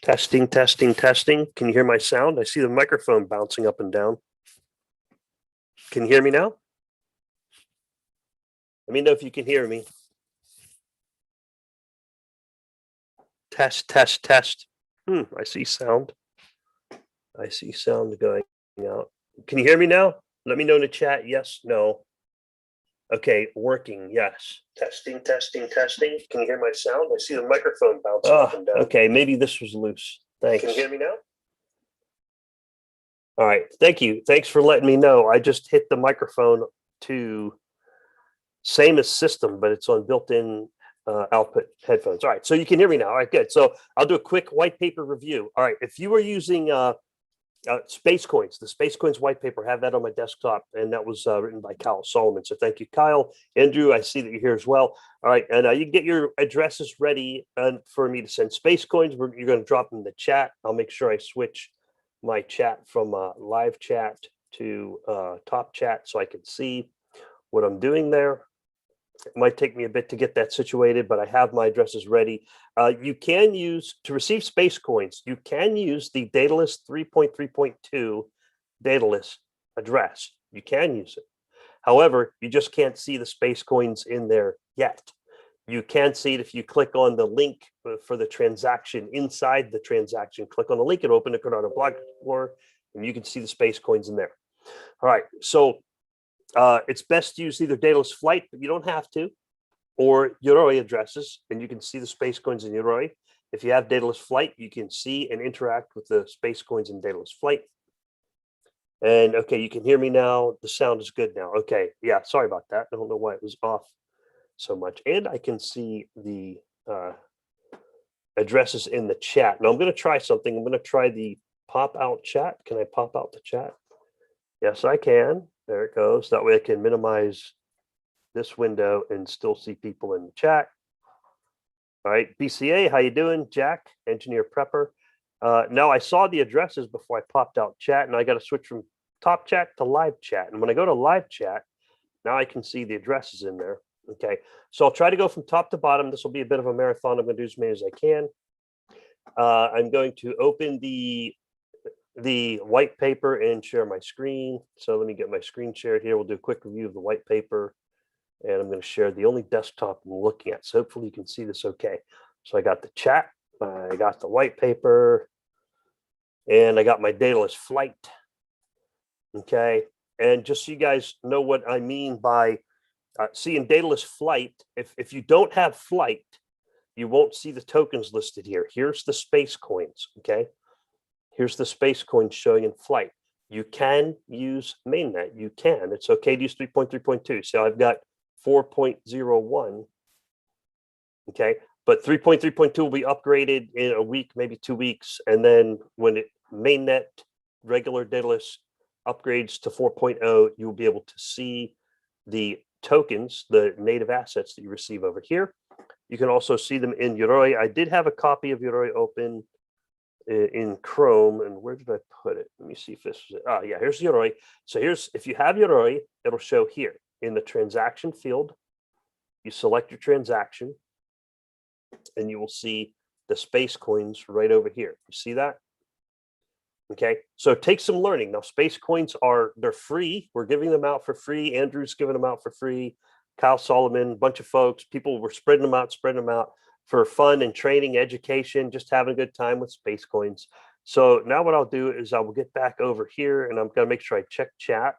Testing, testing, testing. Can you hear my sound? I see the microphone bouncing up and down. Can you hear me now? Let me know if you can hear me. Test, test, test. I see sound. I see sound going out. Can you hear me now? Let me know in the chat. Yes, no. Okay, working. Yes. Testing, testing, testing. Can you hear my sound? I see the microphone bouncing up and down. Okay, maybe this was loose. Thanks. Can you hear me now? All right. Thank you. Thanks for letting me know. I just hit the microphone to same as system, but it's on built-in output headphones. All right. So you can hear me now. All right, good. So I'll do a quick white paper review. All right. If you were using Spacecoins, the Spacecoins white paper, have that on my desktop, and that was written by Kyle Solomon. So thank you, Kyle. Andrew, I see that you're here as well. All right, and you can get your addresses ready for me to send Spacecoins. You're going to drop them in the chat. I'll make sure I switch my chat from live chat to top chat so I can see what I'm doing there. It might take me a bit to get that situated, but I have my addresses ready. You can use, to receive Spacecoins, you can use the Daedalus 3.3.2 Daedalus address. You can use it. However, you just can't see the Spacecoins in there yet. You can see it if you click on the link for the transaction inside the transaction. Click on the link and open the Cardano Block Explorer, and you can see the Spacecoins in there. All right, so it's best to use either Daedalus Flight, but you don't have to, or Yoroi addresses, and you can see the Spacecoins in Yoroi. If you have Daedalus Flight, you can see and interact with the Spacecoins in Daedalus Flight. And okay, you can hear me now. The sound is good now. Okay, yeah, sorry about that. I don't know why it was off so much. And I can see the addresses in the chat. Now I'm going to try something. I'm going to try the pop out chat. Can I pop out the chat? Yes, I can. There it goes. That way I can minimize this window and still see people in the chat. All right, BCA, how you doing? Jack, engineer prepper. Now I saw the addresses before I popped out chat, and I got to switch from top chat to live chat. And when I go to live chat, now I can see the addresses in there. Okay, so I'll try to go from top to bottom. This will be a bit of a marathon. I'm going to do as many as I can. I'm going to open the white paper and share my screen. So let me get my screen shared here. We'll do a quick review of the white paper, and I'm going to share the only desktop I'm looking at. So hopefully you can see this okay. So I got the chat, I got the white paper, and I got my Daedalus Flight. Okay, and just so you guys know what I mean by seeing Daedalus Flight, if you don't have Flight, you won't see the tokens listed here. Here's the Spacecoins, okay? Here's the Spacecoins showing in Flight. You can use mainnet. You can. It's okay to use 3.3.2. So I've got 4.01. Okay, but 3.3.2 will be upgraded in a week, maybe 2 weeks, and then when mainnet regular Daedalus upgrades to 4.0, you'll be able to see the tokens, the native assets that you receive over here. You can also see them in Yoroi. I did have a copy of Yoroi open in Chrome, and where did I put it? Let me see if this is it. Ah, yeah, here's Yoroi. So here's, if you have Yoroi, it'll show here in the transaction field. You select your transaction, and you will see the Spacecoins right over here. You see that? Okay, so take some learning. Now, Spacecoins they're free. We're giving them out for free. Andrew's giving them out for free. Kyle Solomon, a bunch of folks, people were spreading them out for fun and training, education, just having a good time with Spacecoins. So now what I'll do is I will get back over here, and I'm going to make sure I check chat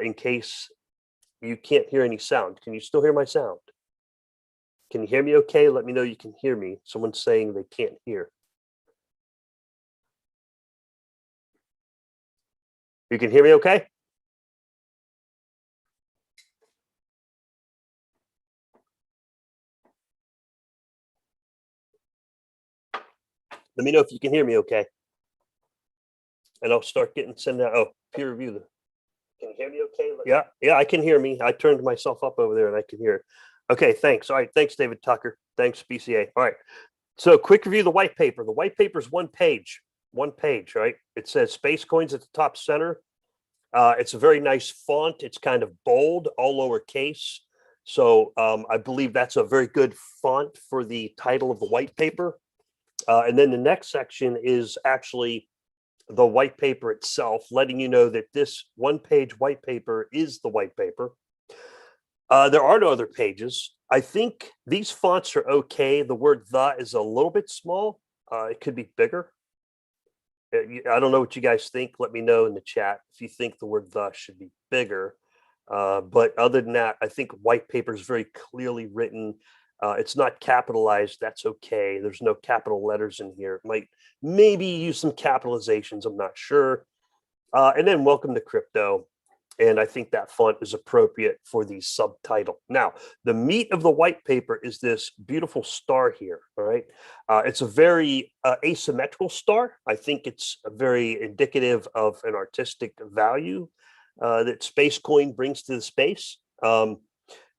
in case you can't hear any sound. Can you still hear my sound? Can you hear me okay? Let me know you can hear me. Someone's saying they can't hear. You can hear me okay? Let me know if you can hear me okay. And I'll start sending out, peer review. Can you hear me okay? Yeah, I can hear me. I turned myself up over there and I can hear it. Okay, thanks. All right, thanks, David Tucker. Thanks, BCA. All right, so quick review of the white paper. The white paper is one page, right? It says Spacecoins at the top center. It's a very nice font. It's kind of bold, all lowercase. So I believe that's a very good font for the title of the white paper. And then the next section is actually the white paper itself, letting you know that this one-page white paper is the white paper. There are no other pages. I think these fonts are okay. The word "the" is a little bit small. It could be bigger. I don't know what you guys think. Let me know in the chat if you think the word "the" should be bigger. But other than that, I think white paper is very clearly written. It's not capitalized. That's okay. There's no capital letters in here. It might maybe use some capitalizations. I'm not sure. And then welcome to crypto. And I think that font is appropriate for the subtitle. Now, the meat of the white paper is this beautiful star here. All right. It's a very asymmetrical star. I think it's very indicative of an artistic value that Spacecoin brings to the space.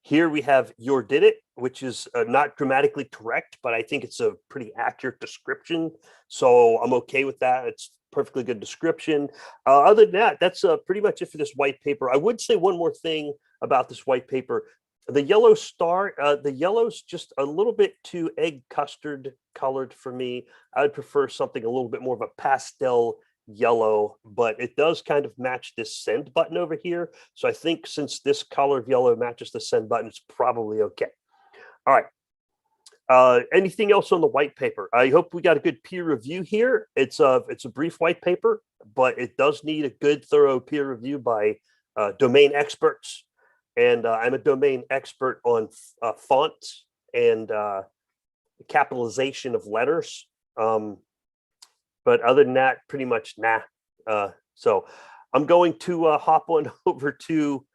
Here we have "your did it," which is not grammatically correct, but I think it's a pretty accurate description. So I'm okay with that. It's perfectly good description. Other than that, that's pretty much it for this white paper. I would say one more thing about this white paper. The yellow star, the yellow's just a little bit too egg custard colored for me. I would prefer something a little bit more of a pastel yellow, but it does kind of match this send button over here. So I think since this color of yellow matches the send button, it's probably okay. All right. Anything else on the white paper? I hope we got a good peer review here. It's a brief white paper, but it does need a good, thorough peer review by domain experts. And I'm a domain expert on fonts and capitalization of letters. But other than that, pretty much nah. So I'm going to hop on over to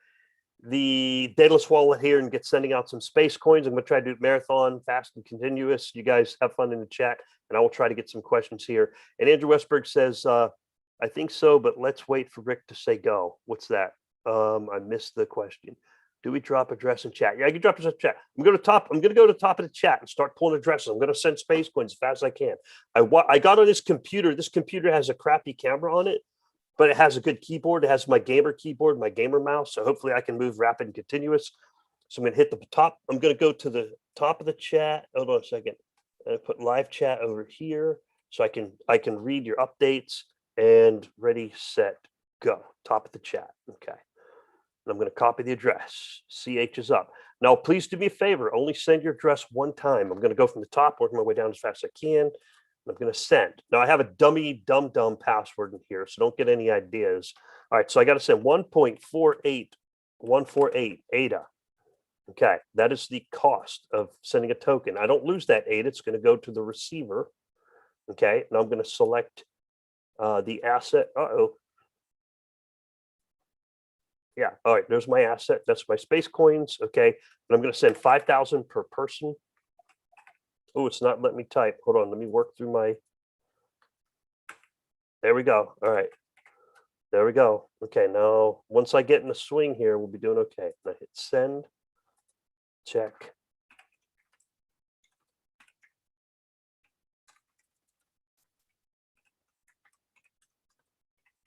the Daedalus wallet here and get sending out some Spacecoins. I'm going to try to do marathon, fast and continuous. You guys have fun in the chat, and I will try to get some questions here. And Andrew Westberg says, I think so, but let's wait for Rick to say go. What's that? I missed the question. Do we drop address in chat? Yeah, I can drop address in chat. I'm going to go to the top of the chat and start pulling addresses. I'm going to send Spacecoins as fast as I can. I got on this computer. This computer has a crappy camera on it, but it has a good keyboard. It has my gamer keyboard, my gamer mouse. So hopefully I can move rapid and continuous. So I'm going to hit the top. I'm going to go to the top of the chat. Hold on a second. And put live chat over here so I can read your updates. And ready, set, go. Top of the chat. Okay. And I'm going to copy the address. CH is up. Now, please do me a favor. Only send your address one time. I'm going to go from the top, work my way down as fast as I can. I'm going to send. Now, I have a dummy dumb password in here, so don't get any ideas. All right, so I got to send 1.48148 ADA. Okay, that is the cost of sending a token. I don't lose that ADA. It's going to go to the receiver. Okay, and I'm going to select the asset. Yeah, all right, there's my asset. That's my Spacecoins. Okay, and I'm going to send 5,000 per person. Oh, it's not letting me type. Hold on, let me work through my. There we go. All right. There we go. Okay, now once I get in the swing here, we'll be doing okay. And I hit send, check.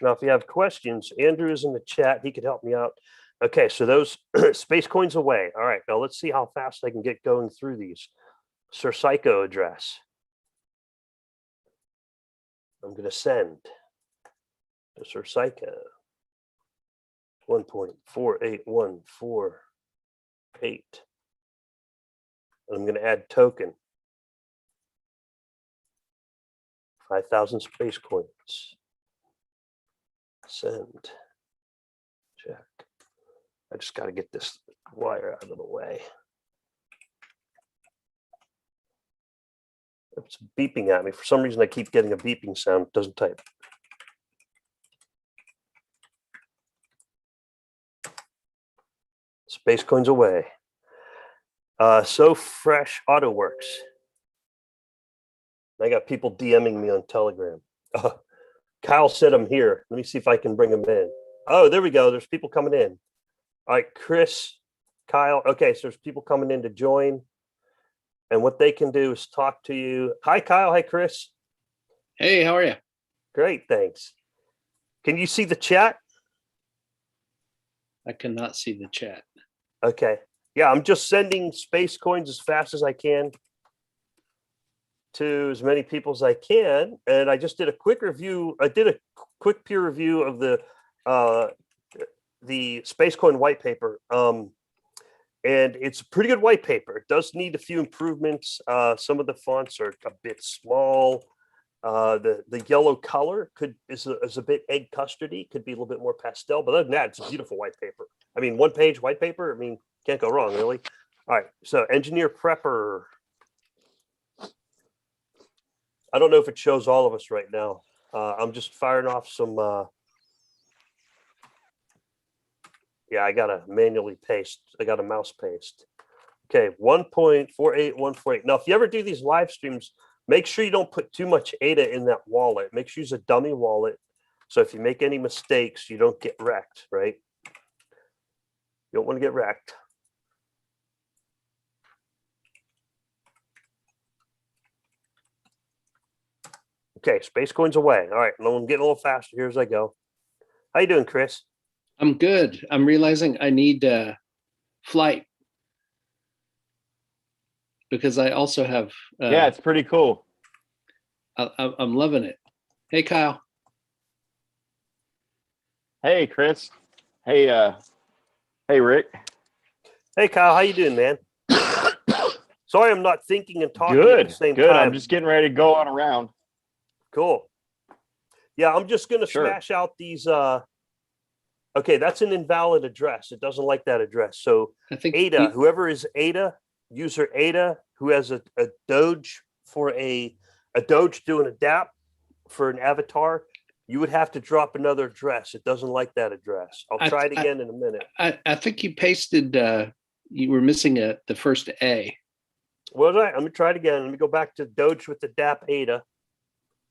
Now, if you have questions, Andrew is in the chat. He could help me out. Okay, so those Spacecoins away. All right, now let's see how fast I can get going through these. Sir Psycho address. I'm going to send to Sir Psycho 1.48148. And I'm going to add token 5,000 Spacecoins. Send. Check. I just got to get this wire out of the way. It's beeping at me. For some reason, I keep getting a beeping sound. It doesn't type. Spacecoins away. So Fresh Auto Works. I got people DMing me on Telegram. Kyle said I'm here. Let me see if I can bring them in. Oh, there we go. There's people coming in. All right, Chris, Kyle. Okay, so there's people coming in to join. And what they can do is talk to you. Hi, Kyle. Hi, Chris. Hey, how are you? Great, thanks. Can you see the chat? I cannot see the chat. Okay. Yeah, I'm just sending Spacecoins as fast as I can. to as many people as I can. And I just did a quick review. I did a quick peer review of the Spacecoin white paper. And it's a pretty good white paper. It does need a few improvements. Some of the fonts are a bit small. The yellow color is a bit egg custardy, could be a little bit more pastel, but other than that, it's a beautiful white paper. I mean, 1-page white paper, I mean, can't go wrong, really. All right, so Engineer Prepper. I don't know if it shows all of us right now. I'm just firing off some, yeah, I gotta manually paste. I got a mouse paste. Okay, 1.48148. Now, if you ever do these live streams, make sure you don't put too much ADA in that wallet. Make sure you use a dummy wallet. So if you make any mistakes, you don't get wrecked, right? You don't want to get wrecked. Okay, Spacecoins away. All right, I'm getting a little faster here as I go. How you doing, Chris? I'm good. I'm realizing I need flight because I also have. Yeah, it's pretty cool. I'm loving it. Hey, Kyle. Hey, Chris. Hey, hey, Rick. Hey, Kyle. How you doing, man? Sorry, I'm not thinking and talking Good. at the same Good. time. I'm just getting ready to go on around. Cool. Yeah, I'm just going to Sure. smash out these. Okay, that's an invalid address. It doesn't like that address. So I think Ada, whoever is Ada, user Ada, who has a Doge for a Doge doing a DApp for an avatar, you would have to drop another address. It doesn't like that address. I'll try it again in a minute. I think you pasted. You were missing the first A. Was I? Let me try it again. Let me go back to Doge with the DApp Ada.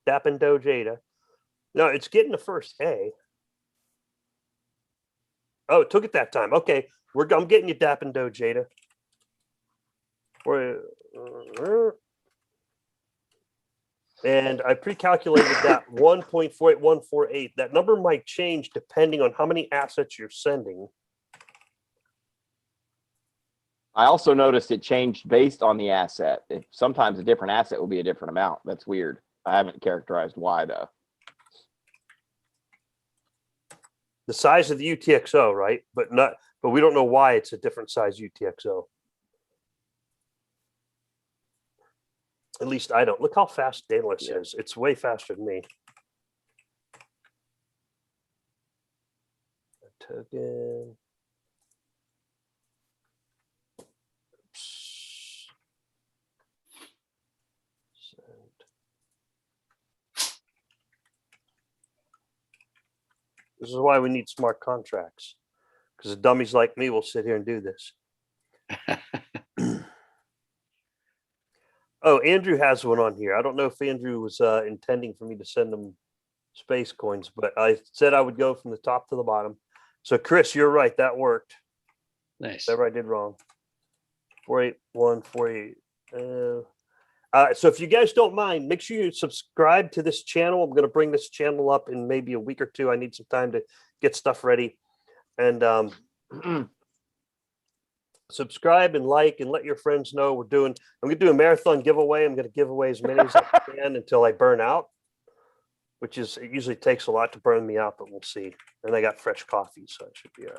DApp and Doge Ada. No, it's getting the first A. Oh, it took it that time. Okay, I'm getting you DApp and Doge Ada. And I pre-calculated that 1.48148. That number might change depending on how many assets you're sending. I also noticed it changed based on the asset. Sometimes a different asset will be a different amount. That's weird. I haven't characterized why, though. The size of the UTXO, right? But we don't know why it's a different size UTXO. At least I don't. Look how fast Daedalus is. It's way faster than me. A token. Oops. Send. This is why we need smart contracts. Because dummies like me will sit here and do this. Oh, Andrew has one on here. I don't know if Andrew was intending for me to send him Spacecoins, but I said I would go from the top to the bottom. So, Chris, you're right. That worked. Nice. Whatever I did wrong. 48148. So if you guys don't mind, make sure you subscribe to this channel. I'm going to bring this channel up in maybe a week or two. I need some time to get stuff ready. And subscribe and like and let your friends know I'm going to do a marathon giveaway. I'm going to give away as many as I can until I burn out, which is, it usually takes a lot to burn me out, but we'll see. And I got fresh coffee, so it should be all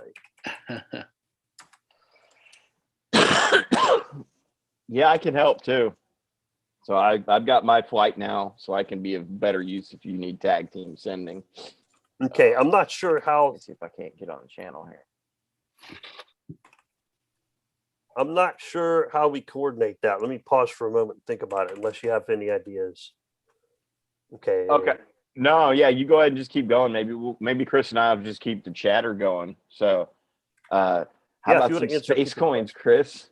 right. Yeah, I can help too. So I've got my flight now, so I can be of better use if you need tag team sending. Okay, I'm not sure how. Let's see if I can't get on the channel here. I'm not sure how we coordinate that. Let me pause for a moment and think about it, unless you have any ideas. Okay. Okay. No, yeah, you go ahead and just keep going. Maybe Chris and I will just keep the chatter going. So, how about some Spacecoins, Chris?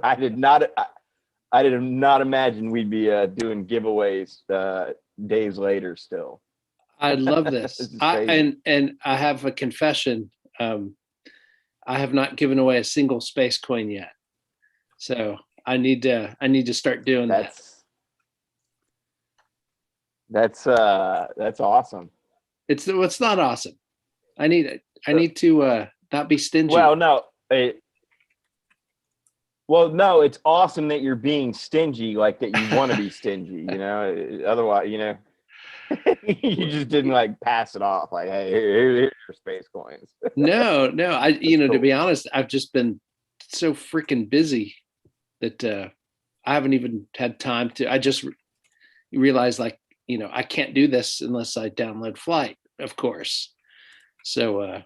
I did not imagine we'd be doing giveaways days later still. I love this. And I have a confession. I have not given away a single Spacecoin yet, so I need to start doing that. That's awesome. It's not awesome. I need to not be stingy. Well, no. Well, no, it's awesome that you're being stingy, like that you want to be stingy, otherwise, you just didn't like pass it off like, hey, here's your space coins. No, to be honest, I've just been so freaking busy that I haven't even had time to. I just realized, like, I can't do this unless I download Flight, of course. So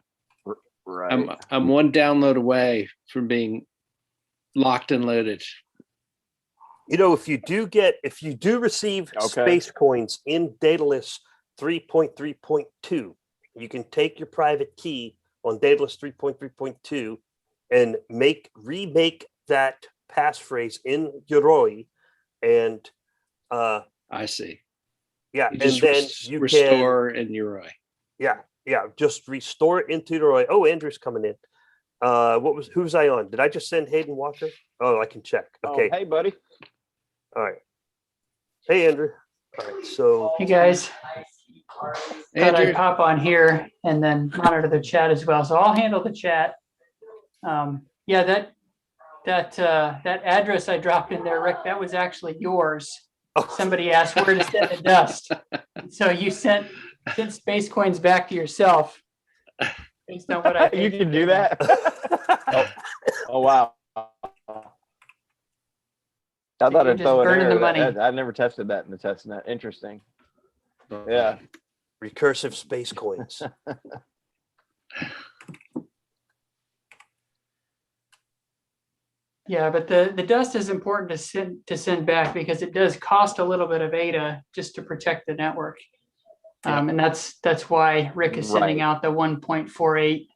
right. I'm one download away from being locked and loaded. If you do receive space coins in Daedalus 3.3.2, you can take your private key on Daedalus 3.3.2 and remake that passphrase in Yoroi, and I see. Yeah, and then you restore in Yoroi. Yeah, just restore it into Yoroi. Oh, Andrew's coming in. Who's I on? Did I just send Hayden Walker? Oh, I can check. Okay. Hey, buddy. All right. Hey, Andrew. All right. So. Hey guys. Thought I'd pop on here and then monitor the chat as well. So I'll handle the chat. Yeah, that address I dropped in there, Rick, that was actually yours. Oh. Somebody asked where to send the dust. So you sent space coins back to yourself based on what I You can do that. Oh wow. I thought I'd throw an error. I never tested that in the testnet. Interesting. Yeah. Recursive space coins. Yeah, but the dust is important to send back because it does cost a little bit of ADA just to protect the network. And that's why Rick is sending out the 1.48.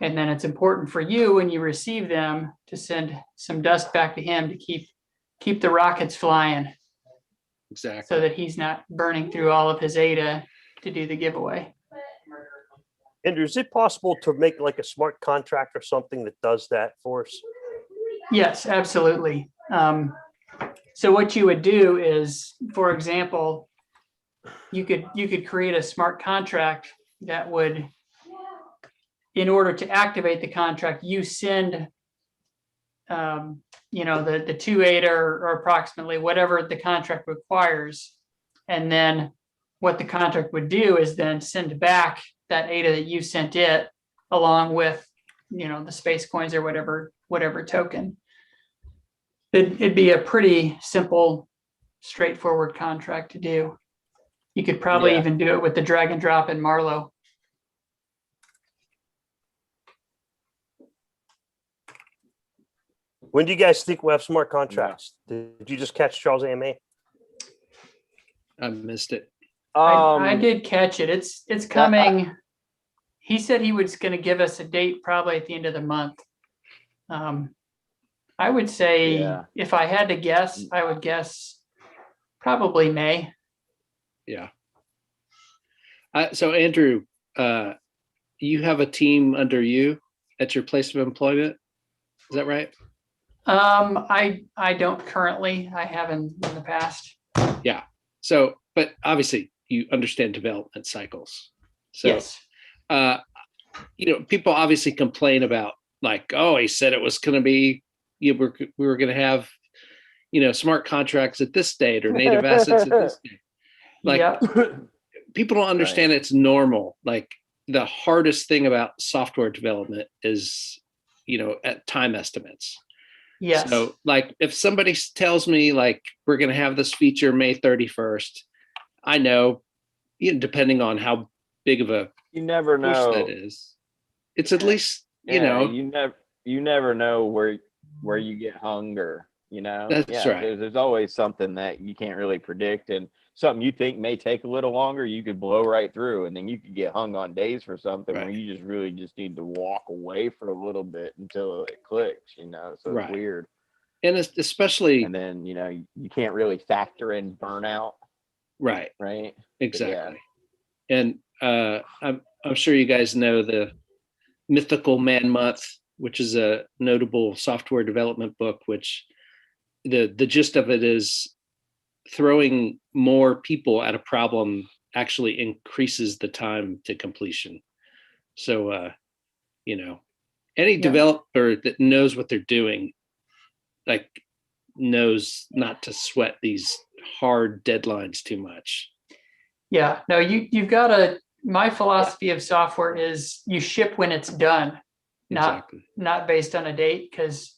And then it's important for you when you receive them to send some dust back to him to keep the rockets flying. Exactly. So that he's not burning through all of his ADA to do the giveaway. Andrew, is it possible to make like a smart contract or something that does that for us? Yes, absolutely. So what you would do is, for example, you could create a smart contract that would, in order to activate the contract, you send the 2 ADA or approximately whatever the contract requires. And then what the contract would do is then send back that ADA that you sent it along with, the space coins or whatever token. It'd be a pretty simple, straightforward contract to do. You could probably even do it with the drag and drop in Marlowe. When do you guys think we'll have smart contracts? Did you just catch Charles AMA? I missed it. I did catch it. It's coming. He said he was going to give us a date probably at the end of the month. I would say if I had to guess, I would guess probably May. Yeah. So Andrew, you have a team under you at your place of employment. Is that right? I don't currently. I have in the past. Yeah. So, but obviously you understand development cycles. So, yes. People obviously complain about like, oh, he said it was going to be, we were going to have, smart contracts at this date or native assets at this date. Like, people don't understand it's normal. Like the hardest thing about software development is, at time estimates. Yes. So like if somebody tells me like, we're going to have this feature May 31st, I know, depending on how big of a you never know that is, it's at least, you never know where you get hung or, That's right. There's always something that you can't really predict, and something you think may take a little longer, you could blow right through, and then you could get hung on days for something where you just need to walk away for a little bit until it clicks, so it's weird. And it's especially, and then, you can't really factor in burnout. Right. Yeah. Exactly. And I'm sure you guys know the Mythical Man Month, which is a notable software development book, which the gist of it is throwing more people at a problem actually increases the time to completion. So, any developer that knows what they're doing like knows not to sweat these hard deadlines too much. Yeah, no, you've got to, my philosophy of software is you ship when it's done, not based on a date. Because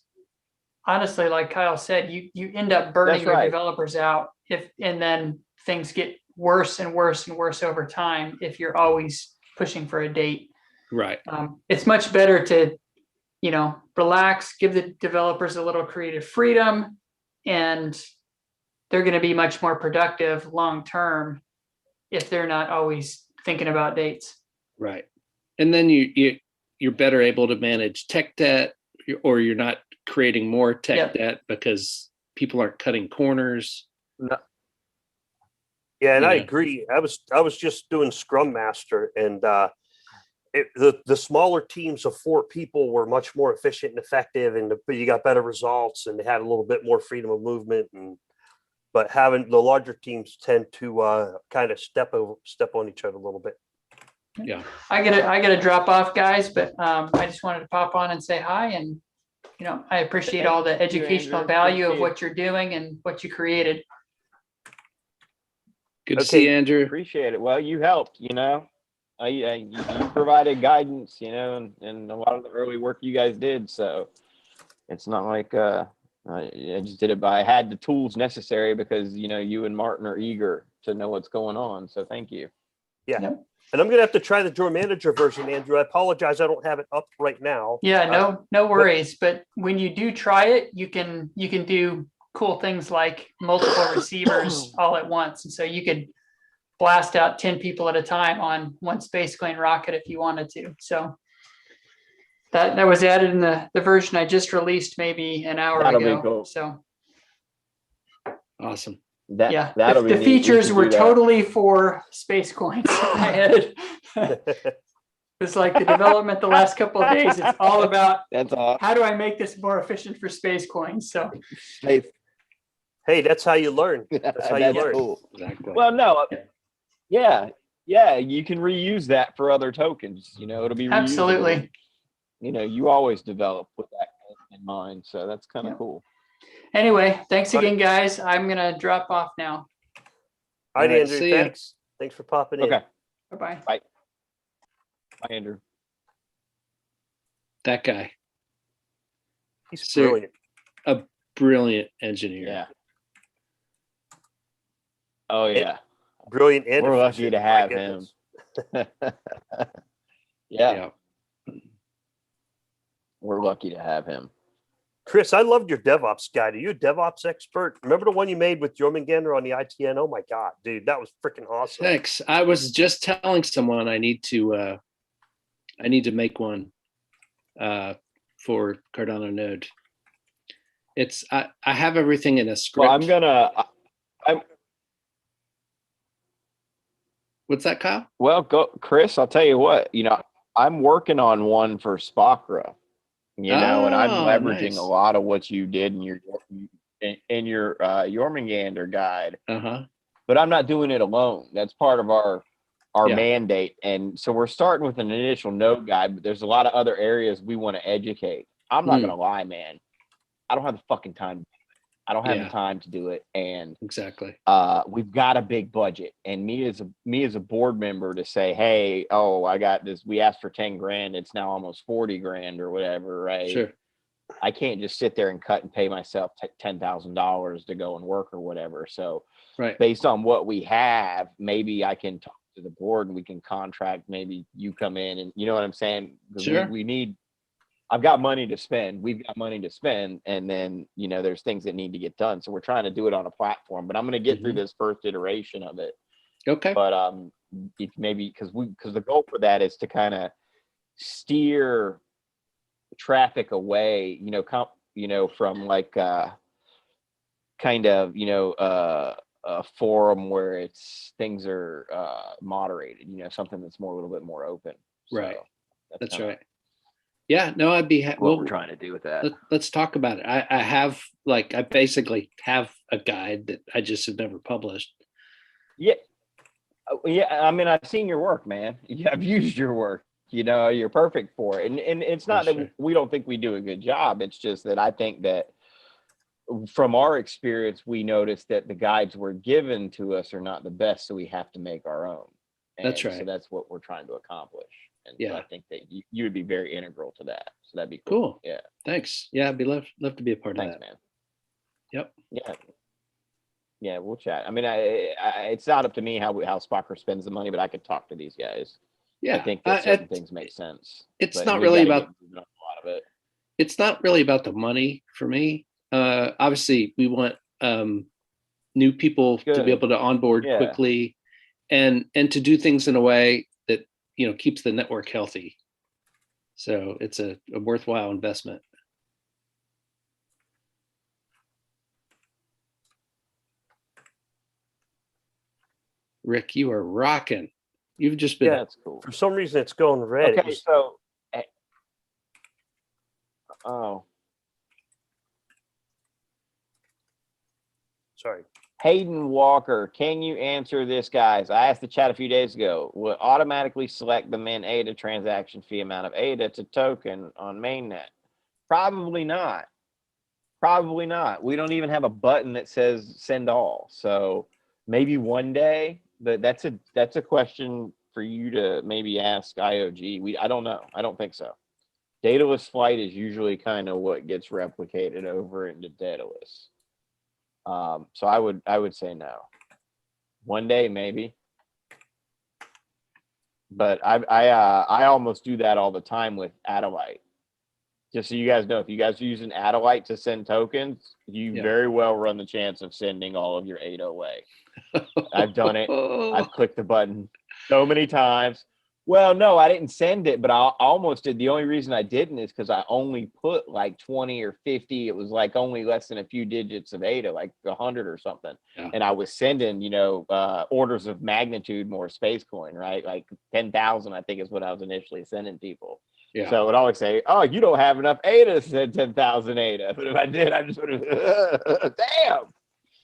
honestly, like Kyle said, you end up burning your developers out and then things get worse and worse and worse over time if you're always pushing for a date. Right. It's much better to, relax, give the developers a little creative freedom, and they're going to be much more productive long term if they're not always thinking about dates. Right. And then you're better able to manage tech debt, or you're not creating more tech debt because people aren't cutting corners. No. Yeah, and I agree. I was just doing Scrum Master, and the smaller teams of 4 people were much more efficient and effective, and you got better results, and they had a little bit more freedom of movement. But having the larger teams tend to kind of step on each other a little bit. Yeah, I gotta drop off, guys, but I just wanted to pop on and say hi, and I appreciate all the educational value of what you're doing and what you created. Good to see you, Andrew. Appreciate it. Well, you helped, you provided guidance, and a lot of the early work you guys did. So it's not like I just did it, but I had the tools necessary because, you and Martin are eager to know what's going on. So thank you. Yeah. Yep. And I'm going to have to try the Drawer Manager version, Andrew. I apologize. I don't have it up right now. Yeah, no worries. But when you do try it, you can do cool things like multiple receivers all at once. And so you could blast out 10 people at a time on one Spacecoin rocket if you wanted to. So that was added in the version I just released maybe an hour ago. Be cool. So awesome. The features were totally for Spacecoins. I added. It's like the development the last couple of days. It's all about how do I make this more efficient for Spacecoins? So hey, that's how you learn. That's how you learn. Cool. Exactly. Well, no, yeah, you can reuse that for other tokens. It'll be reusable. Absolutely. You always develop with that in mind, so that's kind of cool. Anyway, thanks again, guys. I'm gonna drop off now. All right, Andrew. Thanks. Thanks for popping in. Okay. Bye-bye. Bye. Bye, Andrew. That guy. He's brilliant. A brilliant engineer. Yeah. Oh yeah. Brilliant and we're lucky to have him. Yeah. We're lucky to have him. Chris, I loved your DevOps guide. Are you a DevOps expert? Remember the one you made with Jormungandr on the ITN? Oh my God, dude, that was freaking awesome. Thanks. I was just telling someone I need to make one for Cardano Node. I have everything in a script. Well, What's that, Kyle? Well, Chris, I'll tell you what, I'm working on one for Spakra. And I'm leveraging a lot of what you did in your Jormungandr guide. But I'm not doing it alone. That's part of our mandate. And so we're starting with an initial node guide, but there's a lot of other areas we want to educate. I'm not going to lie, man. I don't have the fucking time. I don't have the time to do it. And exactly. We've got a big budget, and me as a board member to say, hey, I got this. We asked for 10 grand. It's now almost 40 grand or whatever. Right. Sure. I can't just sit there and cut and pay myself $10,000 to go and work or whatever. So based on what we have, maybe I can talk to the board and we can contract. Maybe you come in and you know what I'm saying? Sure. We need, I've got money to spend. We've got money to spend. And then, there's things that need to get done. So we're trying to do it on a platform, but I'm going to get through this first iteration of it. Okay. But if maybe because the goal for that is to kind of steer traffic away, from like kind of, a forum where things are moderated, something that's a little bit more open. Right. So that's right. Yeah, no, I'd be happy. What we're trying to do with that. Let's talk about it. I basically have a guide that I just have never published. Yeah. I mean, I've seen your work, man. I've used your work. You're perfect for it. And it's not that we don't think we do a good job. It's just that I think that from our experience, we noticed that the guides we're given to us are not the best, so we have to make our own. That's And right. So that's what we're trying to accomplish. And Yeah. so I think that you would be very integral to that. So that'd be Cool. Yeah. Thanks. Yeah, I'd be love to be a part Thanks, of that. man. Yep. Yeah. Yeah, we'll chat. I mean, it's not up to me how Spocker spends the money, but I could talk to these guys. Yeah. I think that certain things make sense. It's but not we really gotta about get moving on a lot of it. it's not really about the money for me. Obviously we want new people to be Good. able to onboard Yeah. quickly and to do things in a way that, you know, keeps the network healthy. So it's a worthwhile investment. Rick, you are rocking. You've just been That's cool. For some reason, it's going red. It Okay, was- so oh, sorry. Hayden Walker, can you answer this, guys? I asked the chat a few days ago. Will it automatically select the min ADA transaction fee amount of ADA to token on mainnet? Probably not. Probably not. We don't even have a button that says send all. So maybe one day, but that's a question for you to maybe ask IOG. I don't know. I don't think so. Dataless flight is usually kind of what gets replicated over into dataless. So I would say no. One day maybe, but I almost do that all the time with Adalite. Just so you guys know, if you guys are using Adalite to send tokens, you very well run the chance of sending all of your ADA away. I've done it. I've clicked the button so many times. Well, no, I didn't send it, but I almost did. The only reason I didn't is because I only put like 20 or 50. It was like only less than a few digits of ADA, like 100 or something. Yeah. And I was sending, orders of magnitude more Spacecoin, right? Like 10,000, I think is what I was initially sending people. Yeah. So it would always say, "Oh, you don't have enough ADA to send 10,000 ADA." But if I did, I just would have, damn.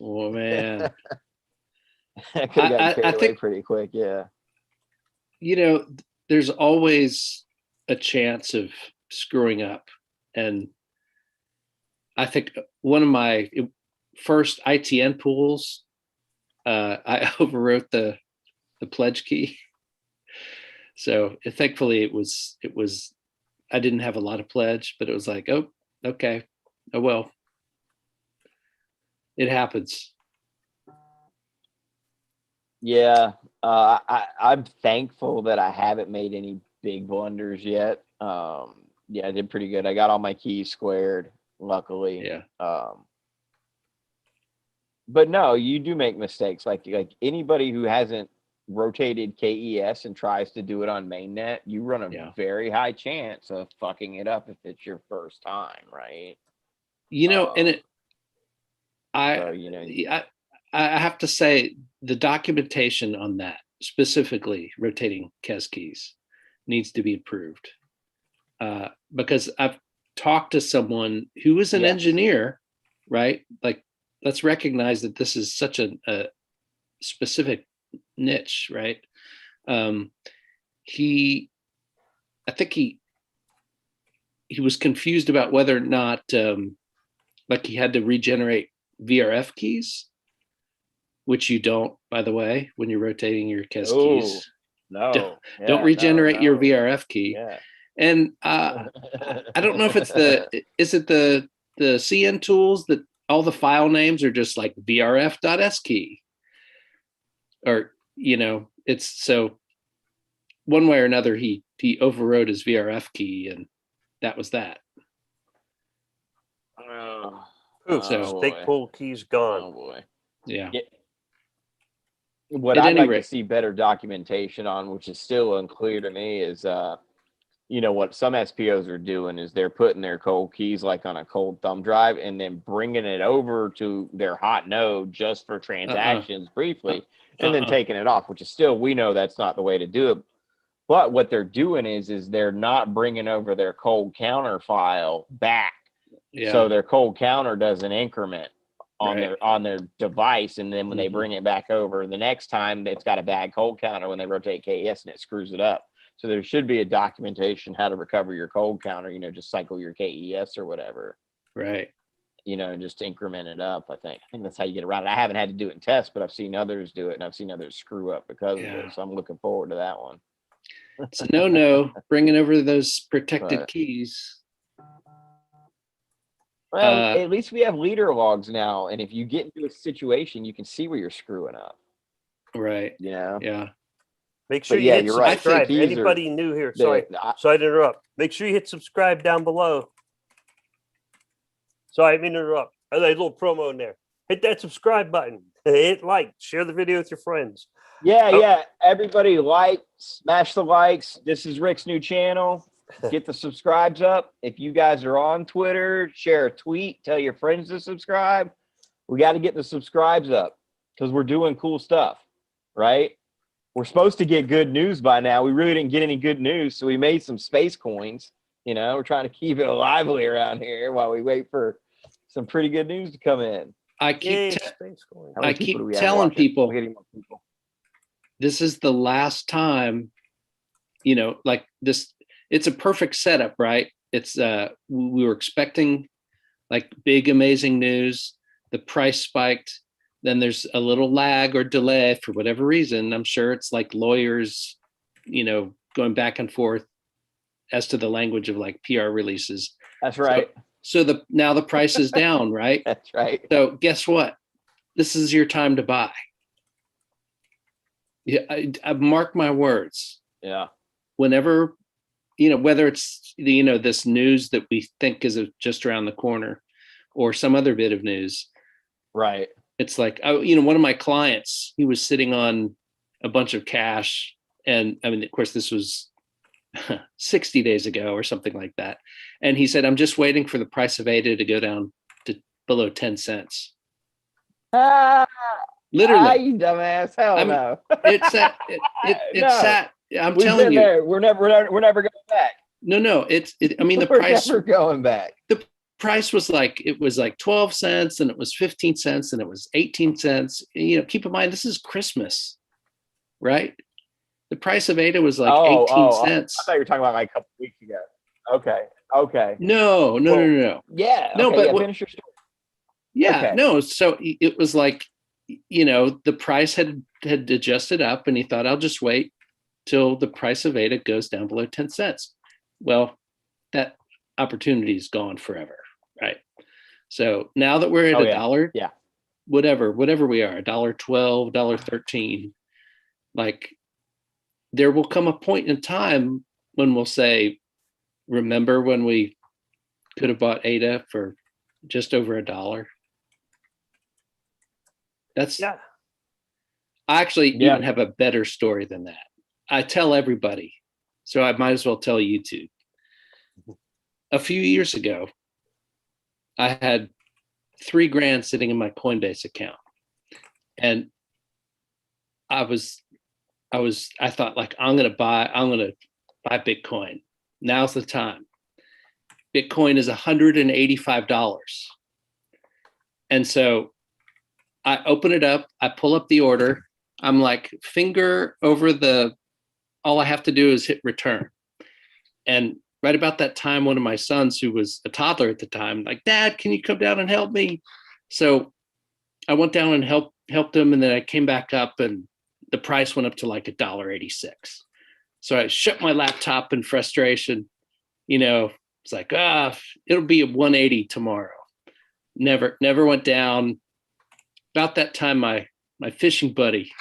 Oh man. I could have gotten carried I away think pretty quick. Yeah. You know, there's always a chance of screwing up. And I think one of my first ITN pools, I overwrote the pledge key. So thankfully it was, I didn't have a lot of pledge, but it was like, oh, okay. Oh, well, it happens. Yeah, I'm thankful that I haven't made any big blunders yet. Yeah, I did pretty good. I got all my keys squared, luckily. Yeah. But no, you do make mistakes. Like anybody who hasn't rotated KES and tries to do it on mainnet, you run a very high chance of fucking it up if it's your first time, right? You know, and I have to say the documentation on that, specifically rotating KES keys, needs to be improved. Because I've talked to someone who is an engineer, right? Like, let's recognize that this is such a specific niche, right? I think he was confused about whether or not, like he had to regenerate VRF keys, which you don't, by the way, when you're rotating your KES keys. No, don't regenerate your VRF key. Yeah. And I don't know if it's is it the CN tools that all the file names are just like vrf.s key, or it's so one way or another he overrode his VRF key, and that was that. Stake pool keys gone. Oh boy. Yeah. What I'd like to see better documentation on, which is still unclear to me, is what some SPOs are doing is they're putting their cold keys like on a cold thumb drive and then bringing it over to their hot node just for transactions briefly, and then taking it off, which is still, we know that's not the way to do it. But what they're doing is they're not bringing over their cold counter file back. Yeah. So their cold counter does an increment on their device, and then when they bring it back over the next time, it's got a bad cold counter when they rotate KES, and it screws it up. So there should be a documentation how to recover your cold counter, just cycle your KES or whatever. Right. just increment it up. I think that's how you get around it. I haven't had to do it in tests, but I've seen others do it, and I've seen others screw up because of it. So I'm looking forward to that one. It's a no, bringing over those protected keys. Well, at least we have leader logs now, and if you get into a situation, you can see where you're screwing up. Right. Yeah. Make sure you hit subscribe. Right. Anybody new here, sorry to interrupt. Make sure you hit subscribe down below. Sorry, I didn't mean to interrupt. I had a little promo in there. Hit that subscribe button. Hit like. Share the video with your friends. Yeah. Everybody smash the likes. This is Rick's new channel. Get the subscribes up. If you guys are on Twitter, share a tweet. Tell your friends to subscribe. We got to get the subscribes up because we're doing cool stuff, right? We're supposed to get good news by now. We really didn't get any good news, so we made some space coins. We're trying to keep it lively around here while we wait for some pretty good news to come in. I keep telling people this is the last time, like this. It's a perfect setup, right? It's we were expecting like big, amazing news. The price spiked. Then there's a little lag or delay for whatever reason. I'm sure it's like lawyers, going back and forth as to the language of like PR releases. That's right. So now the price is down, right? That's right. So guess what? This is your time to buy. Yeah, I mark my words. Yeah. Whenever, whether it's this news that we think is just around the corner, or some other bit of news, right? It's like, one of my clients, he was sitting on a bunch of cash, and I mean, of course, this was 60 days ago or something like that. And he said, I'm just waiting for the price of ADA to go down to below 10 cents. Literally. You dumbass. Hell no. It's sat. I'm telling you. There. We're never going back. No. The we're price. Never going back. The price was like 12 cents, and it was 15 cents, and it was 18 cents. Keep in mind, this is Christmas, right? The price of ADA was like 18 cents. I thought you were talking about like a couple weeks ago. Okay. No. Yeah. No, okay, but finish your story. Yeah, okay. No. So it was like, the price had adjusted up, and he thought, I'll just wait till the price of ADA goes down below 10 cents. Well, that opportunity is gone forever, right? So now that we're at $1, whatever we are, $1.12, $1.13, like there will come a point in time when we'll say, remember when we could have bought ADA for just over $1? I actually even have a better story than that. I tell everybody, so I might as well tell you too. A few years ago, I had $3,000 sitting in my Coinbase account, and I thought, like, I'm gonna buy Bitcoin. Now's the time. Bitcoin is $185, and so I open it up, I pull up the order. I'm like, finger over all I have to do is hit return. And right about that time, one of my sons, who was a toddler at the time, like, Dad, can you come down and help me? So I went down and helped him. And then I came back up, and the price went up to like $1.86. So I shut my laptop in frustration. It's like, it'll be at 180 tomorrow. Never went down. About that time, my fishing buddy,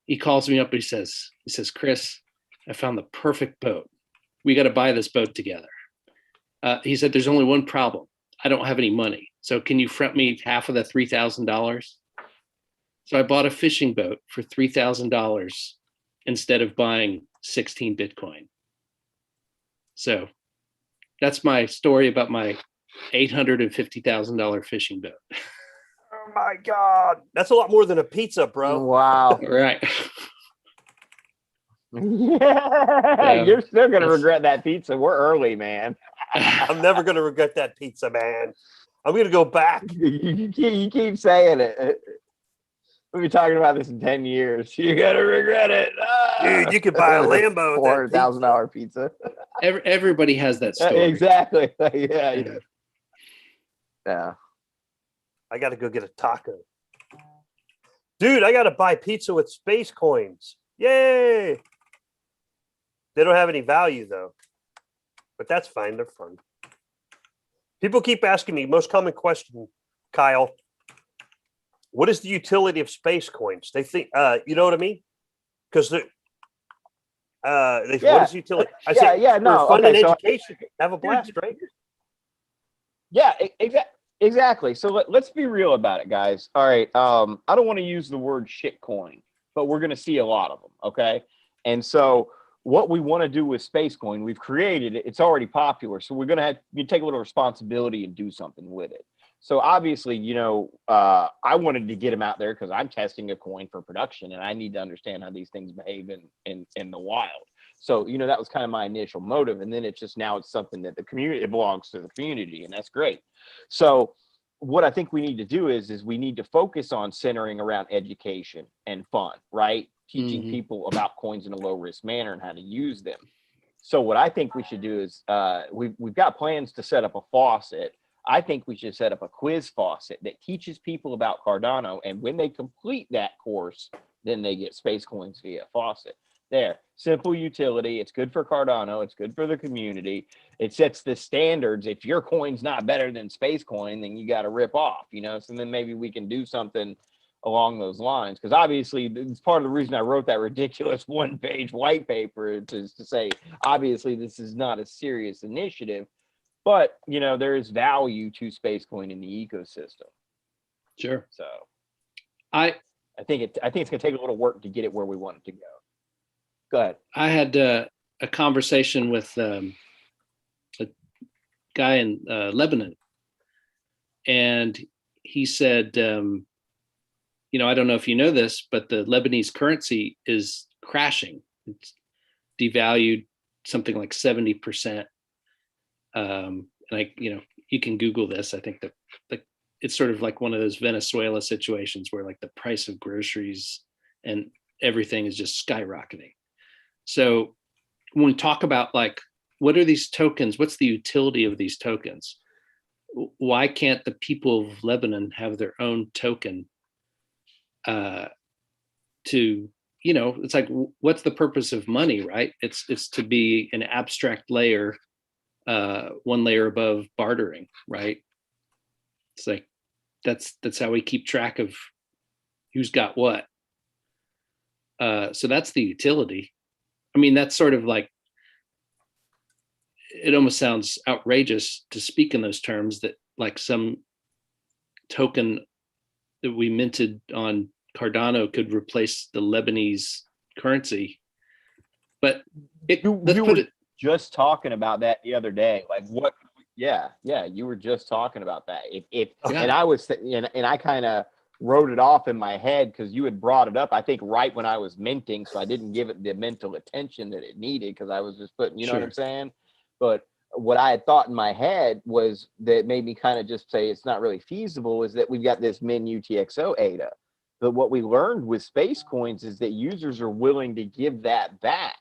he calls me up and he says, Chris, I found the perfect boat. We got to buy this boat together. He said, there's only one problem. I don't have any money. So can you front me half of the $3,000? So I bought a fishing boat for $3,000 instead of buying 16 Bitcoin. So that's my story about my $850,000 fishing boat. Oh my God. That's a lot more than a pizza, bro. Wow. Right. You're still going to regret that pizza. We're early, man. I'm never going to regret that pizza, man. I'm going to go back. You keep saying it. We'll be talking about this in 10 years. You're going to regret it. Dude, you could buy a Lambo with that $4,000 pizza. Everybody has that story. Exactly. Yeah. Yeah. I got to go get a taco. Dude, I got to buy pizza with Spacecoins. Yay! They don't have any value though, but that's fine. They're fun. People keep asking me, most common question, Kyle, what is the utility of Spacecoins? They think, you know what I mean? Because what is utility? I say, no, fun okay, and so education. Have a blast, right? yeah, exactly. So let's be real about it, guys. All right. I don't want to use the word shitcoin, but we're going to see a lot of them. Okay. And so what we want to do with Spacecoin, we've created it. It's already popular. So we're going to have to take a little responsibility and do something with it. So obviously, you know, I wanted to get them out there because I'm testing a coin for production and I need to understand how these things behave in the wild. So, you know, that was kind of my initial motive. And then it's just now it's something that the community, it belongs to the community, and that's great. So what I think we need to do is we need to focus on centering around education and fun, right? Teaching people about coins in a low risk manner and how to use them. So what I think we should do is we've got plans to set up a faucet. I think we should set up a quiz faucet that teaches people about Cardano. And when they complete that course, then they get Spacecoins via faucet. There, simple utility. It's good for Cardano. It's good for the community. It sets the standards. If your coin's not better than Spacecoin, then you got to rip off, you know? So then maybe we can do something along those lines. Because obviously, it's part of the reason I wrote that ridiculous one-page white paper is to say, obviously, this is not a serious initiative. But, you know, there is value to Spacecoin in the ecosystem. Sure. So I think it's going to take a little work to get it where we want it to go. Go ahead. I had a conversation with a guy in Lebanon, and he said, you know, I don't know if you know this, but the Lebanese currency is crashing. It's devalued something like 70%. And you know, you can Google this. I think that it's sort of like one of those Venezuela situations where like the price of groceries and everything is just skyrocketing. So when we talk about like, what are these tokens? What's the utility of these tokens? Why can't the people of Lebanon have their own token to, you know, it's like, what's the purpose of money, right? It's to be an abstract layer, one layer above bartering, right? It's like, that's how we keep track of who's got what. So that's the utility. I mean, that's sort of like, it almost sounds outrageous to speak in those terms that like some token that we minted on Cardano could replace the Lebanese currency. But just talking about that the other day. Like what? Yeah, you were just talking about that. And I was, and I kind of wrote it off in my head because you had brought it up, I think, right when I was minting. So I didn't give it the mental attention that it needed because I was just putting, you know what I'm saying? But what I had thought in my head was that made me kind of just say it's not really feasible is that we've got this min UTXO ADA. But what we learned with Spacecoins is that users are willing to give that back.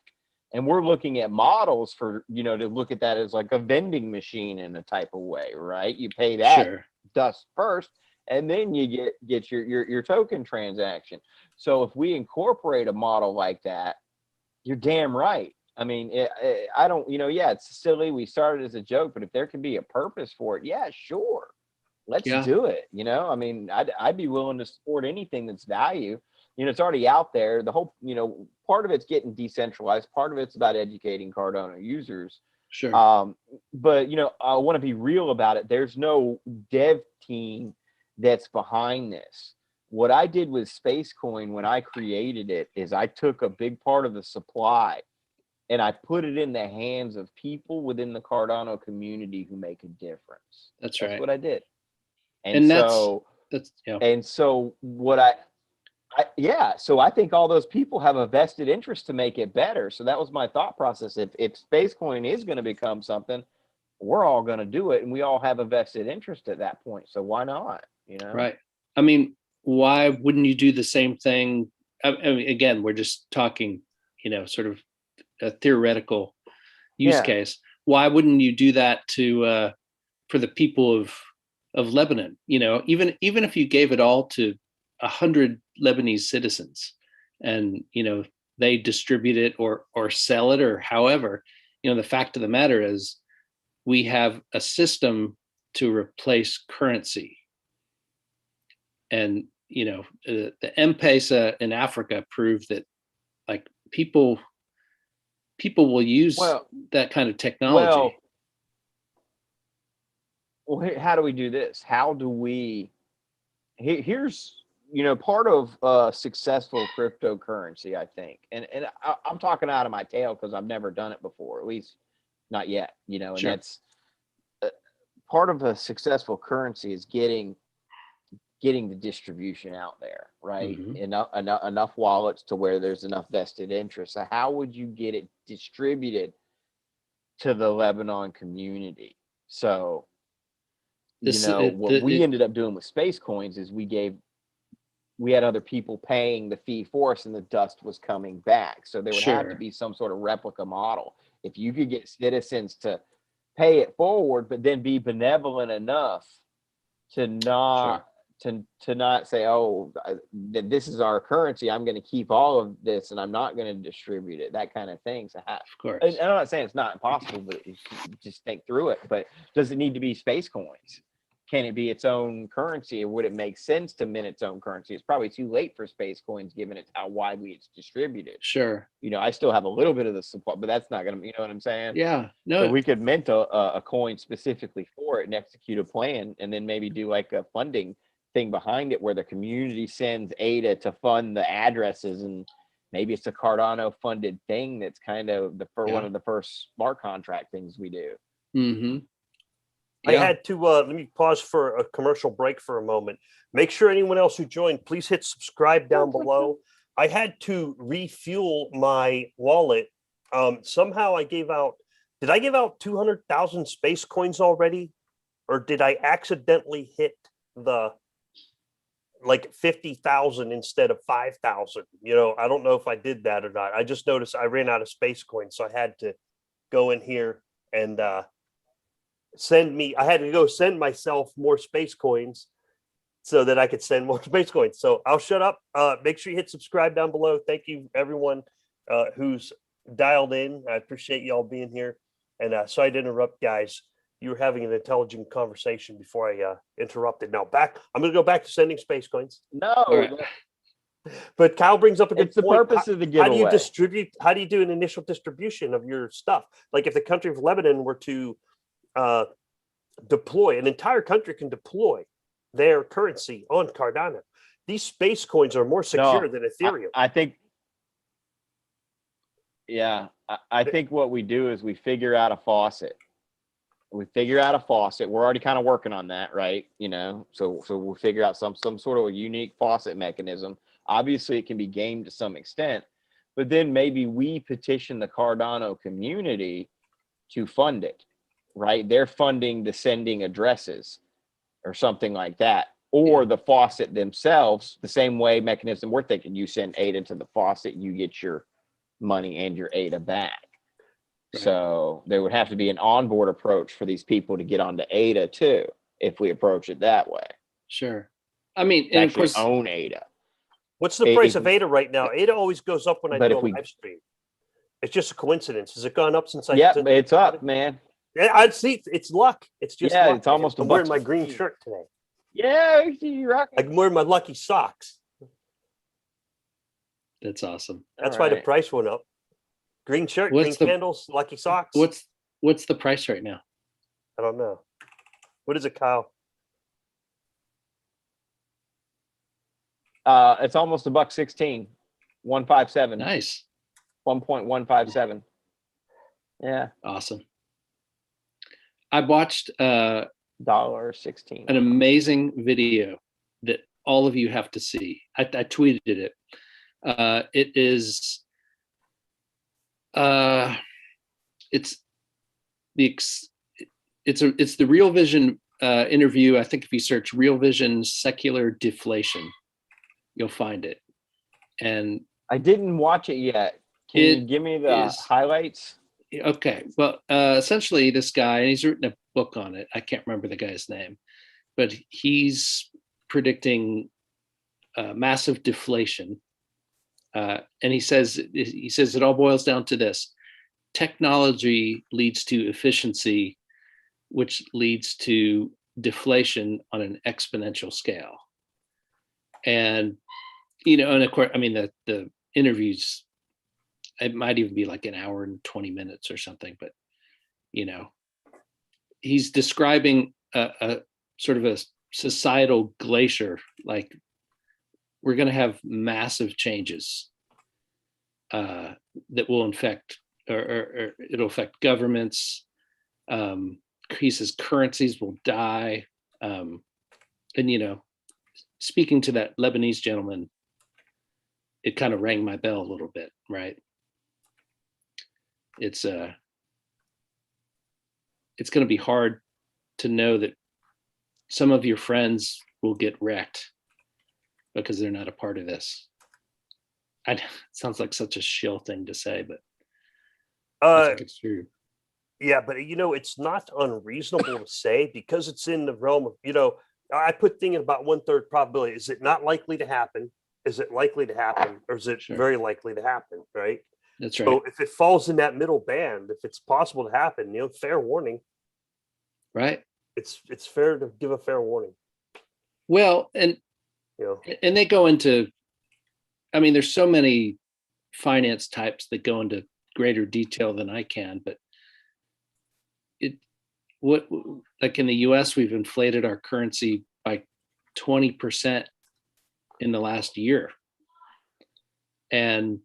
And we're looking at models for, you know, to look at that as like a vending machine in a type of way, right? You pay that dust first, and then you get your token transaction. So if we incorporate a model like that, you're damn right. I mean, I don't, you know, yeah, it's silly. We started as a joke, but if there can be a purpose for it, yeah, sure. Let's do it. You know, I mean, I'd be willing to support anything that's value. You know, it's already out there. The whole, you know, part of it's getting decentralized. Part of it's about educating Cardano users. Sure. But, you know, I want to be real about it. There's no dev team that's behind this. What I did with Spacecoin when I created it is I took a big part of the supply and I put it in the hands of people within the Cardano community who make a difference. That's right. What I did. And so what so I think all those people have a vested interest to make it better. So that was my thought process. If Spacecoin is going to become something, we're all going to do it, and we all have a vested interest at that point. So why not? You know, right? I mean, why wouldn't you do the same thing? I mean, again, we're just talking, you know, sort of a theoretical use case. Why wouldn't you do that to for the people of Lebanon. Even if you gave it all to 100 Lebanese citizens, and they distribute it or sell it or however, the fact of the matter is we have a system to replace currency. And the M-Pesa in Africa proved that like people will use that kind of technology. Well, how do we do this? How do we? Here's part of successful cryptocurrency, I think, and I'm talking out of my tail because I've never done it before, at least not yet. And Sure. that's part of a successful currency is getting the distribution out there, right? Mm-hmm. Enough wallets to where there's enough vested interest. So how would you get it distributed to the Lebanon community? So, what we ended up doing with Spacecoins is we had other people paying the fee for us, and the dust was coming back. So there would have to be some sort of replica model. If you could get citizens to pay it forward, but then be benevolent enough to not to not say, oh, this is our currency, I'm going to keep all of this and I'm not going to distribute it, that kind of thing. So of course, and I'm not saying it's not impossible, but just think through it. But does it need to be Spacecoins? Can it be its own currency, or would it make sense to mint its own currency? It's probably too late for Spacecoins, given it's how widely it's distributed. Sure. I still have a little bit of the support, but that's not going to, you know what I'm saying? Yeah. No. So we could mint a coin specifically for it and execute a plan, and then maybe do like a funding thing behind it where the community sends ADA to fund the addresses, and maybe it's a Cardano funded thing that's kind of one of the first smart contract things we do. Mm-hmm. I had to let me pause for a commercial break for a moment. Make sure anyone else who joined, please hit subscribe down below. I had to refuel my wallet. Somehow did I give out 200,000 Spacecoins already? Or did I accidentally hit the 50,000 instead of 5,000? I don't know if I did that or not. I just noticed I ran out of Spacecoins, so I had to go in here and I had to go send myself more Spacecoins so that I could send more Spacecoins. So I'll shut up. Make sure you hit subscribe down below. Thank you everyone who's dialed in. I appreciate y'all being here. And sorry to interrupt, guys. You were having an intelligent conversation before I interrupted. Now I'm going to go back to sending Spacecoins. No. Right. But Kyle brings up a good point. It's the purpose of the giveaway. How do you do an initial distribution of your stuff? Like if the country of Lebanon were to deploy, an entire country can deploy their currency on Cardano. These Spacecoins are more secure than Ethereum. I think what we do is we figure out a faucet. We're already kind of working on that, right? So we'll figure out some sort of a unique faucet mechanism. Obviously, it can be gamed to some extent, but then maybe we petition the Cardano community to fund it, right? They're funding the sending addresses or something like that, or the faucet themselves, the same way mechanism we're thinking. You send ADA to the faucet, you get your money and your ADA back. Right. So there would have to be an onboard approach for these people to get onto ADA too, if we approach it that way. Sure. I mean, and of course, own ADA. What's the price of ADA right now? ADA always goes up when I do a live stream. It's just a coincidence. Has it gone up since I? Yeah, it's up, man. Yeah, I see. It's luck. It's just luck, it's almost. I'm wearing my green shirt today. Yeah, you're rocking. I'm wearing my lucky socks. That's awesome. That's why the price went up. Green shirt, green candles, lucky socks. What's the price right now? I don't know. What is it, Kyle? It's almost $1.16. 157. Nice. 1.157. Yeah. Awesome. I watched $1.16. an amazing video that all of you have to see. I tweeted it. It is it's the Real Vision interview. I think if you search Real Vision secular deflation, you'll find it. And I didn't watch it yet. Can you give me the highlights? Okay. Well, essentially this guy, and he's written a book on it. I can't remember the guy's name, but he's predicting massive deflation. And he says it all boils down to this: technology leads to efficiency, which leads to deflation on an exponential scale. And, and of course, I mean, the interviews, it might even be like an hour and 20 minutes or something, but, he's describing a sort of a societal glacier, like we're going to have massive changes that will affect, or it'll affect governments. He says currencies will die. And, speaking to that Lebanese gentleman, it kind of rang my bell a little bit, right? It's going to be hard to know that some of your friends will get wrecked because they're not a part of this. It sounds like such a shill thing to say, but I think it's true. Yeah, but it's not unreasonable to say, because it's in the realm of, I put thinking about 1/3 probability. Is it not likely to happen? Is it likely to happen? Or is it very likely to happen? Right. That's right. So if it falls in that middle band, if it's possible to happen, fair warning. Right. It's fair to give a fair warning. Well, and they go into, I mean, there's so many finance types that go into greater detail than I can, but like in the US, we've inflated our currency by 20% in the last year. And,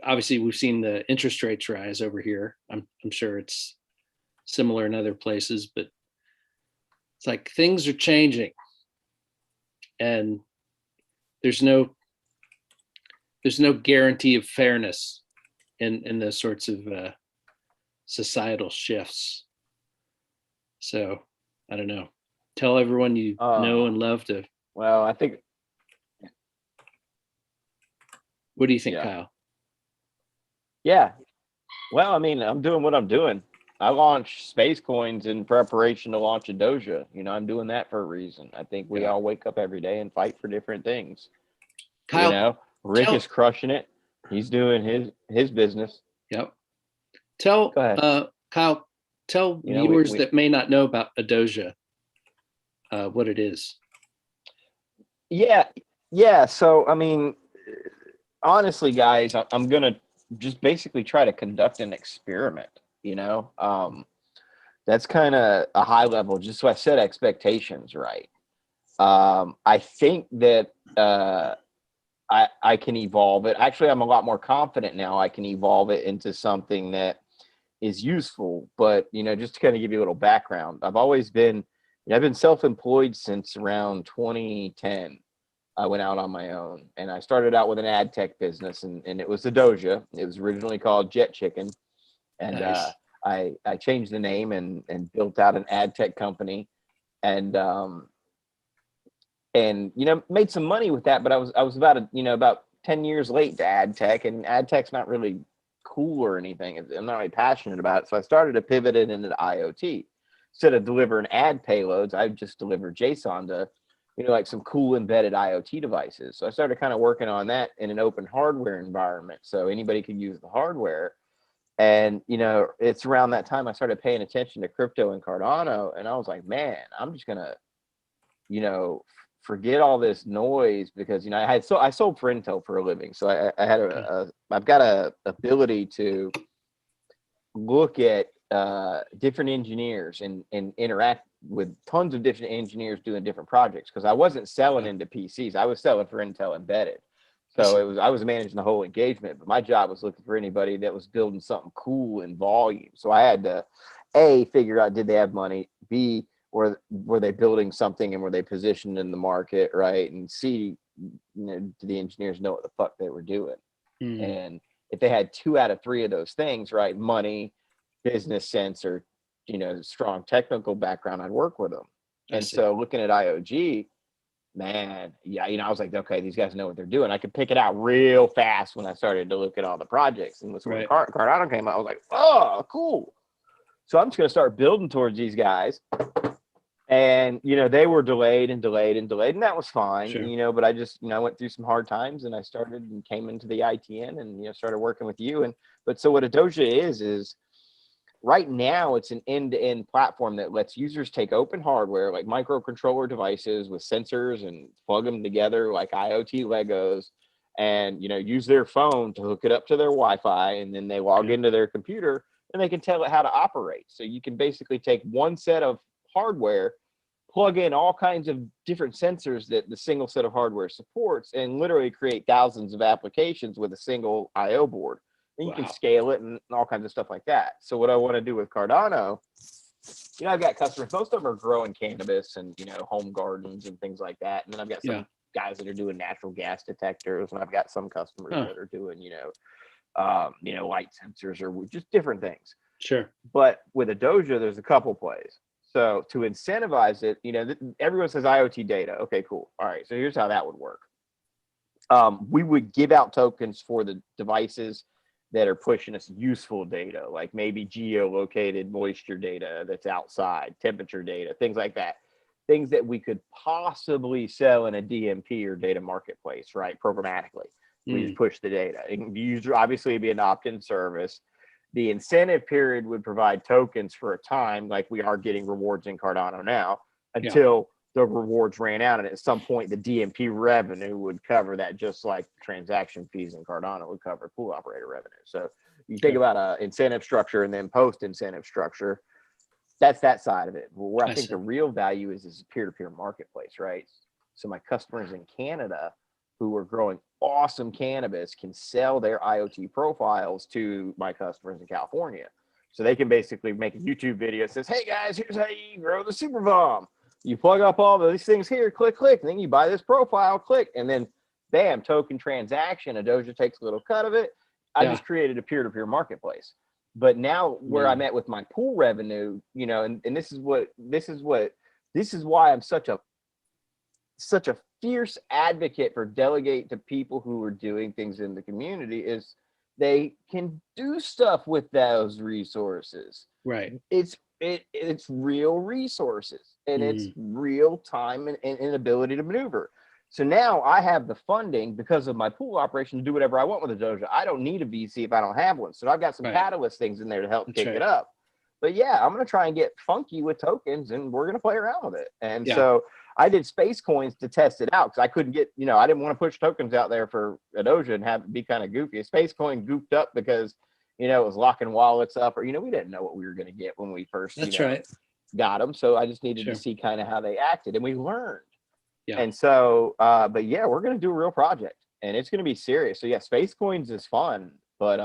obviously we've seen the interest rates rise over here. I'm sure it's similar in other places, but it's like things are changing, and there's no guarantee of fairness in those sorts of societal shifts. So I don't know. Tell everyone you know and love to. Well, I think. What do you think, Kyle? Yeah. Well, I mean, I'm doing what I'm doing. I launched Spacecoins in preparation to launch a Doja. I'm doing that for a reason. I think we all wake up every day and fight for different things. Kyle, Rick is crushing it. He's doing his business. Yep. Kyle, tell viewers that may not know about a Doja what it is. Yeah. So, I mean, honestly, guys, I'm going to just basically try to conduct an experiment, that's kind of a high level, just so I set expectations right. I think that I can evolve it. Actually, I'm a lot more confident now. I can evolve it into something that is useful. But, just to kind of give you a little background, I've been self-employed since around 2010. I went out on my own, and I started out with an ad tech business, and it was a Doja. It was originally called Jet Chicken. And nice. I changed the name and built out an ad tech company, and made some money with that. But I was about 10 years late to ad tech, and ad tech's not really cool or anything. I'm not really passionate about it. So I started to pivot it into the IoT. Instead of delivering ad payloads, I just deliver JSON to like some cool embedded IoT devices. So I started kind of working on that in an open hardware environment, so anybody could use the hardware. And it's around that time I started paying attention to crypto and Cardano, and I was like, man, I'm just gonna forget all this noise, because I sold for Intel for a living, so I had I've got a ability to look at different engineers and interact with tons of different engineers doing different projects, because I wasn't selling into PCs. I was selling for Intel embedded. So I was managing the whole engagement, but my job was looking for anybody that was building something cool in volume. So I had to figure out, did they have money? B, were they building something, and were they positioned in the market, right? And C, do the engineers know what the fuck they were doing? And if they had 2 out of 3 of those things, right, money, business sense, or strong technical background, I'd work with them. And so looking at IOG, man, I was like, okay, these guys know what they're doing. I could pick it out real fast when I started to look at all the projects. And when Cardano came out, I was like, oh, cool. So I'm just going to start building towards these guys. And, you know, they were delayed and delayed and delayed, and that was fine, Sure. you know, but I just, you know, I went through some hard times and I started and came into the ITN and, you know, started working with you. And, but so what a Doja is right now it's an end-to-end platform that lets users take open hardware like microcontroller devices with sensors and plug them together like IoT Legos and, you know, use their phone to hook it up to their Wi-Fi, and then they log into their computer and they can tell it how to operate. So you can basically take one set of hardware, plug in all kinds of different sensors that the single set of hardware supports, and literally create thousands of applications with a single IO board. And you can scale it and all kinds of stuff like that. So what I want to do with Cardano, you know, I've got customers, most of them are growing cannabis and, you know, home gardens and things like that. And then I've got some guys that are doing natural gas detectors, and I've got some customers that are doing, you know, light sensors or just different things. Sure. But with a Doja, there's a couple plays. So to incentivize it, you know, everyone says IoT data. Okay, cool. All right. So here's how that would work. We would give out tokens for the devices that are pushing us useful data, like maybe geolocated moisture data that's outside, temperature data, things like that. Things that we could possibly sell in a DMP or data marketplace, right? Programmatically. We just push the data. User obviously it'd be an opt-in service. The incentive period would provide tokens for a time, like we are getting rewards in Cardano now, until the rewards ran out. And at some point, the DMP revenue would cover that, just like transaction fees in Cardano would cover pool operator revenue. So you think about an incentive structure and then post-incentive structure. That's that side of it. Where I think the real value is peer-to-peer marketplace, right? So my customers in Canada who are growing awesome cannabis can sell their IoT profiles to my customers in California. So they can basically make a YouTube video that says, hey guys, here's how you grow the super bomb. You plug up all of these things here, click, click, and then you buy this profile, click, and then bam, token transaction. A Doja takes a little cut of it. I just created a peer-to-peer marketplace. But now where I'm at with my pool revenue, you know, and this is why I'm such a fierce advocate for delegate to people who are doing things in the community, is they can do stuff with those resources. Right. It's real resources, and it's real time and ability to maneuver. So now I have the funding because of my pool operation to do whatever I want with a Doja. I don't need a VC if I don't have one. So I've got some catalyst things in there to help kick it up. But yeah, I'm going to try and get funky with tokens, and we're going to play around with it. And so I did Spacecoins to test it out because I couldn't get, you know, I didn't want to push tokens out there for a Doja and have it be kind of goofy. A Spacecoin goofed up because, you know, it was locking wallets up, or, you know, we didn't know what we were going to get when we first got them. So I just needed to see kind of how they acted, and we learned. And so, but yeah, we're going to do a real project, and it's going to be serious. So yeah, Spacecoins is fun, but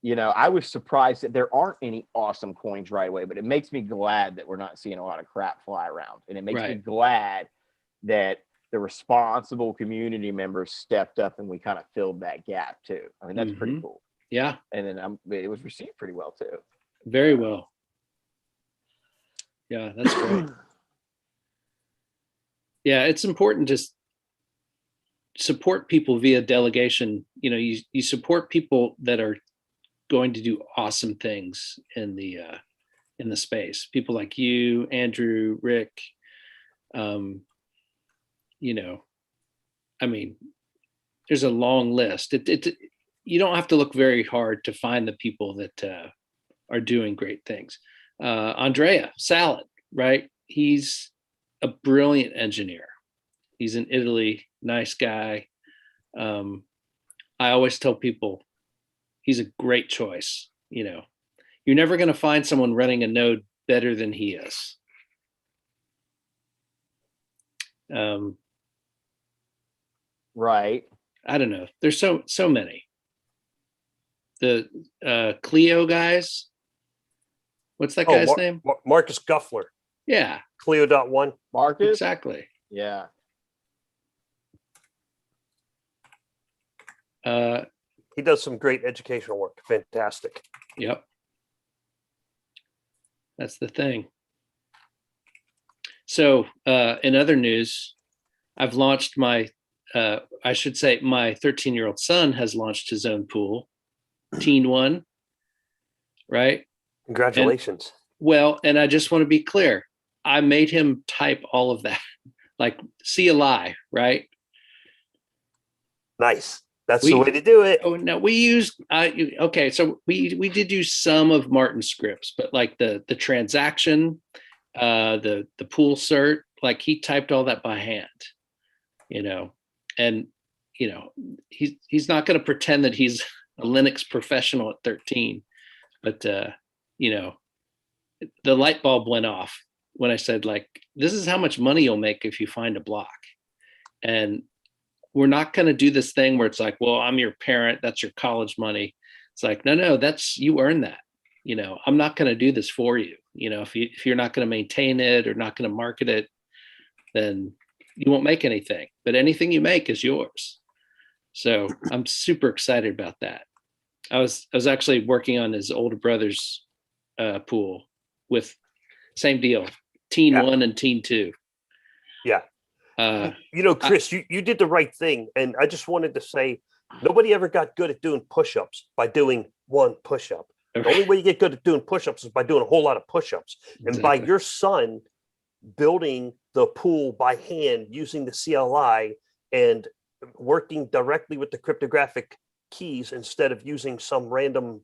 you know, I was surprised that there aren't any awesome coins right away, but it makes me glad that we're not seeing a lot of crap fly around. And it makes me glad that the responsible community members stepped up and we kind of filled that gap too. I mean, that's pretty cool. Yeah. And then it was received pretty well too. Very well. Yeah, that's great. Yeah, it's important to support people via delegation. You know, you support people that are going to do awesome things in the space. People like you, Andrew, Rick. You know, I mean, there's a long list. You don't have to look very hard to find the people that are doing great things. Andrea Salad, right? He's a brilliant engineer. He's in Italy, nice guy. I always tell people he's a great choice. You know, you're never going to find someone running a node better than he is. Right. I don't know. There's so many. The Clio guys. What's that guy's name? Marcus Guffler. Yeah. Clio.1. Marcus? Exactly. Yeah. He does some great educational work. Fantastic. Yep. That's the thing. So in other news, I've launched my 13-year-old son has launched his own pool, Teen One, right? Congratulations. Well, and I just want to be clear. I made him type all of that, like CLI, right? Nice. That's the way to do it. Oh no, we used okay. So we did use some of Martin's scripts, but like the transaction, the pool cert, like he typed all that by hand, and he's not going to pretend that he's a Linux professional at 13, but the light bulb went off when I said, like, this is how much money you'll make if you find a block. And we're not going to do this thing where it's like, well, I'm your parent, that's your college money. It's like, no, that's, you earn that. I'm not going to do this for you. If you're not going to maintain it or not going to market it, then you won't make anything. But anything you make is yours. So I'm super excited about that. I was actually working on his older brother's pool with same deal, teen 1 and teen 2. Yeah. Chris, you did the right thing. And I just wanted to say, nobody ever got good at doing push-ups by doing one push-up. The only way you get good at doing push-ups is by doing a whole lot of push-ups. And by your son building the pool by hand using the CLI and working directly with the cryptographic keys instead of using some random,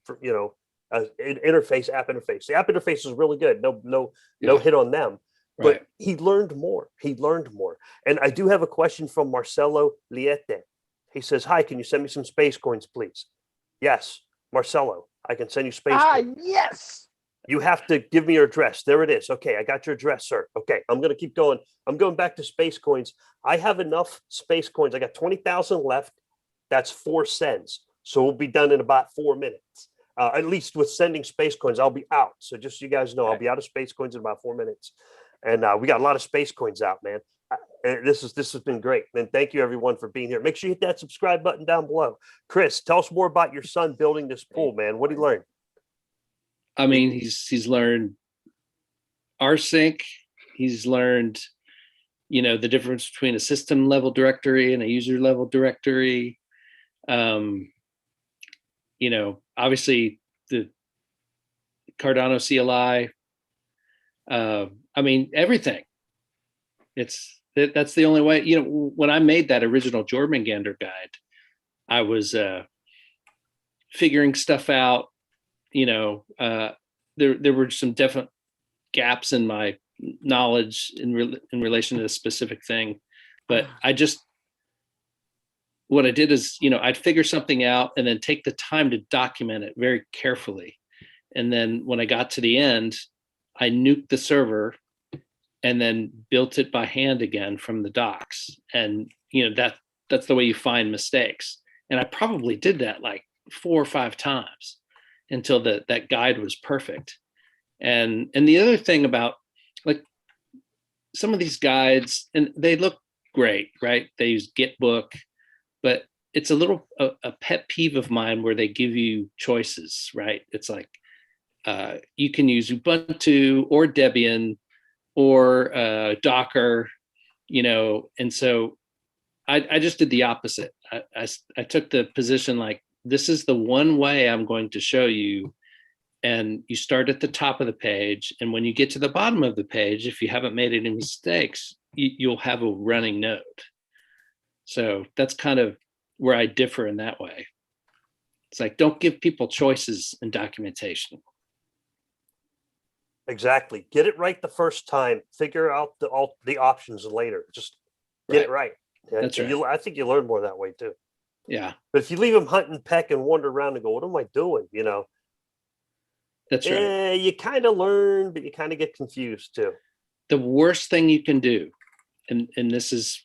interface, app interface. The app interface is really good. No hit on them. But right. He learned more. And I do have a question from Marcelo Liete. He says, hi, can you send me some Spacecoins, please? Yes, Marcelo, I can send you Spacecoins. Yes. You have to give me your address. There it is. Okay, I got your address, sir. Okay, I'm going to keep going. I'm going back to Spacecoins. I have enough Spacecoins. I got 20,000 left. That's 4 cents. So we'll be done in about 4 minutes. At least with sending Spacecoins, I'll be out. So just so you guys know, I'll be out of Spacecoins in about 4 minutes. And we got a lot of Spacecoins out, man. This has been great. And thank you, everyone, for being here. Make sure you hit that subscribe button down below. Chris, tell us more about your son building this pool, man. What did he learn? I mean, he's learned rsync. He's learned, the difference between a system level directory and a user level directory. Obviously the Cardano CLI. I mean, everything. That's the only way. When I made that original Jormungandr guide, I was figuring stuff out. There were some definite gaps in my knowledge in relation to a specific thing, but what I did is, I'd figure something out and then take the time to document it very carefully. And then when I got to the end, I nuked the server and then built it by hand again from the docs. And, that's the way you find mistakes. And I probably did that like 4 or 5 times until that guide was perfect. And the other thing about, like, some of these guides, and they look great, right? They use Gitbook, but it's a little a pet peeve of mine where they give you choices, right? It's like you can use Ubuntu or Debian or Docker, and so I just did the opposite. I took the position like, this is the one way I'm going to show you. And you start at the top of the page. And when you get to the bottom of the page, if you haven't made any mistakes, you'll have a running node. So that's kind of where I differ in that way. It's like, don't give people choices in documentation. Exactly. Get it right the first time. Figure out the options later. Just get it right. That's right. I think you learn more that way too. Yeah. But if you leave them hunt and peck and wander around and go, what am I doing? That's right. You kind of learn, but you kind of get confused too. The worst thing you can do, and it's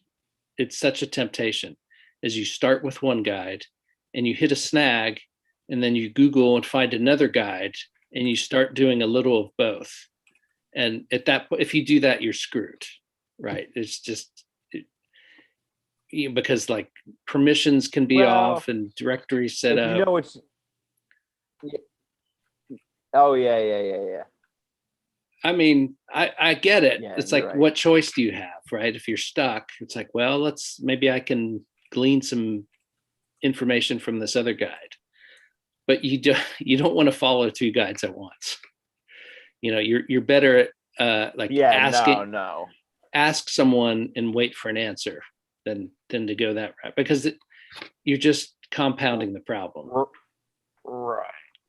such a temptation, is you start with one guide and you hit a snag, and then you Google and find another guide, and you start doing a little of both. And at that point, if you do that, you're screwed, right? It's just because like permissions can be off and directory set up. It's. Oh yeah. I mean, I get it. Yeah, it's like, right. What choice do you have, right? If you're stuck, it's like, well, maybe I can glean some information from this other guide. But you don't want to follow 2 guides at once. you're better at like asking, no. ask someone and wait for an answer than to go that route, because you're just compounding the problem. Right.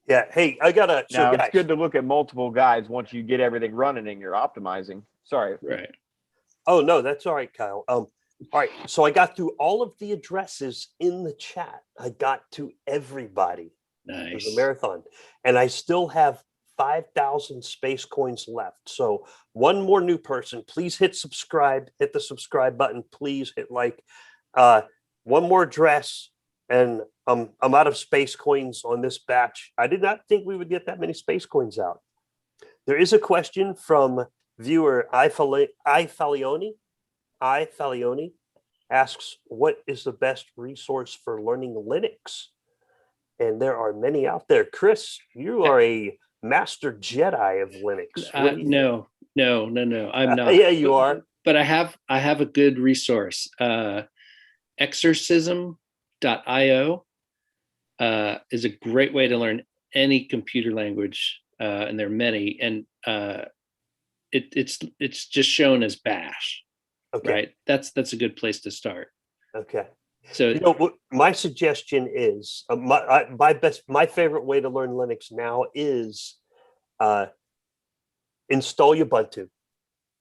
Yeah. Hey, I gotta. So Now guys, it's good to look at multiple guides once you get everything running and you're optimizing. Sorry. Right. Oh no, that's all right, Kyle. All right. So I got through all of the addresses in the chat. I got to everybody. It was a Nice. marathon, and I still have 5,000 space coins left. So one more new person, please hit subscribe. Hit the subscribe button. Please hit like. One more address, and I'm out of space coins on this batch. I did not think we would get that many space coins out. There is a question from viewer Falioni asks, what is the best resource for learning Linux? And there are many out there. Chris, you are a master Jedi of Linux. No, I'm not. Yeah, you are. But I have a good resource. Exorcism.io is a great way to learn any computer language, and there are many. And it's just shown as Bash. Okay. Right. That's a good place to start. Okay. So my suggestion is my favorite way to learn Linux now is install Ubuntu.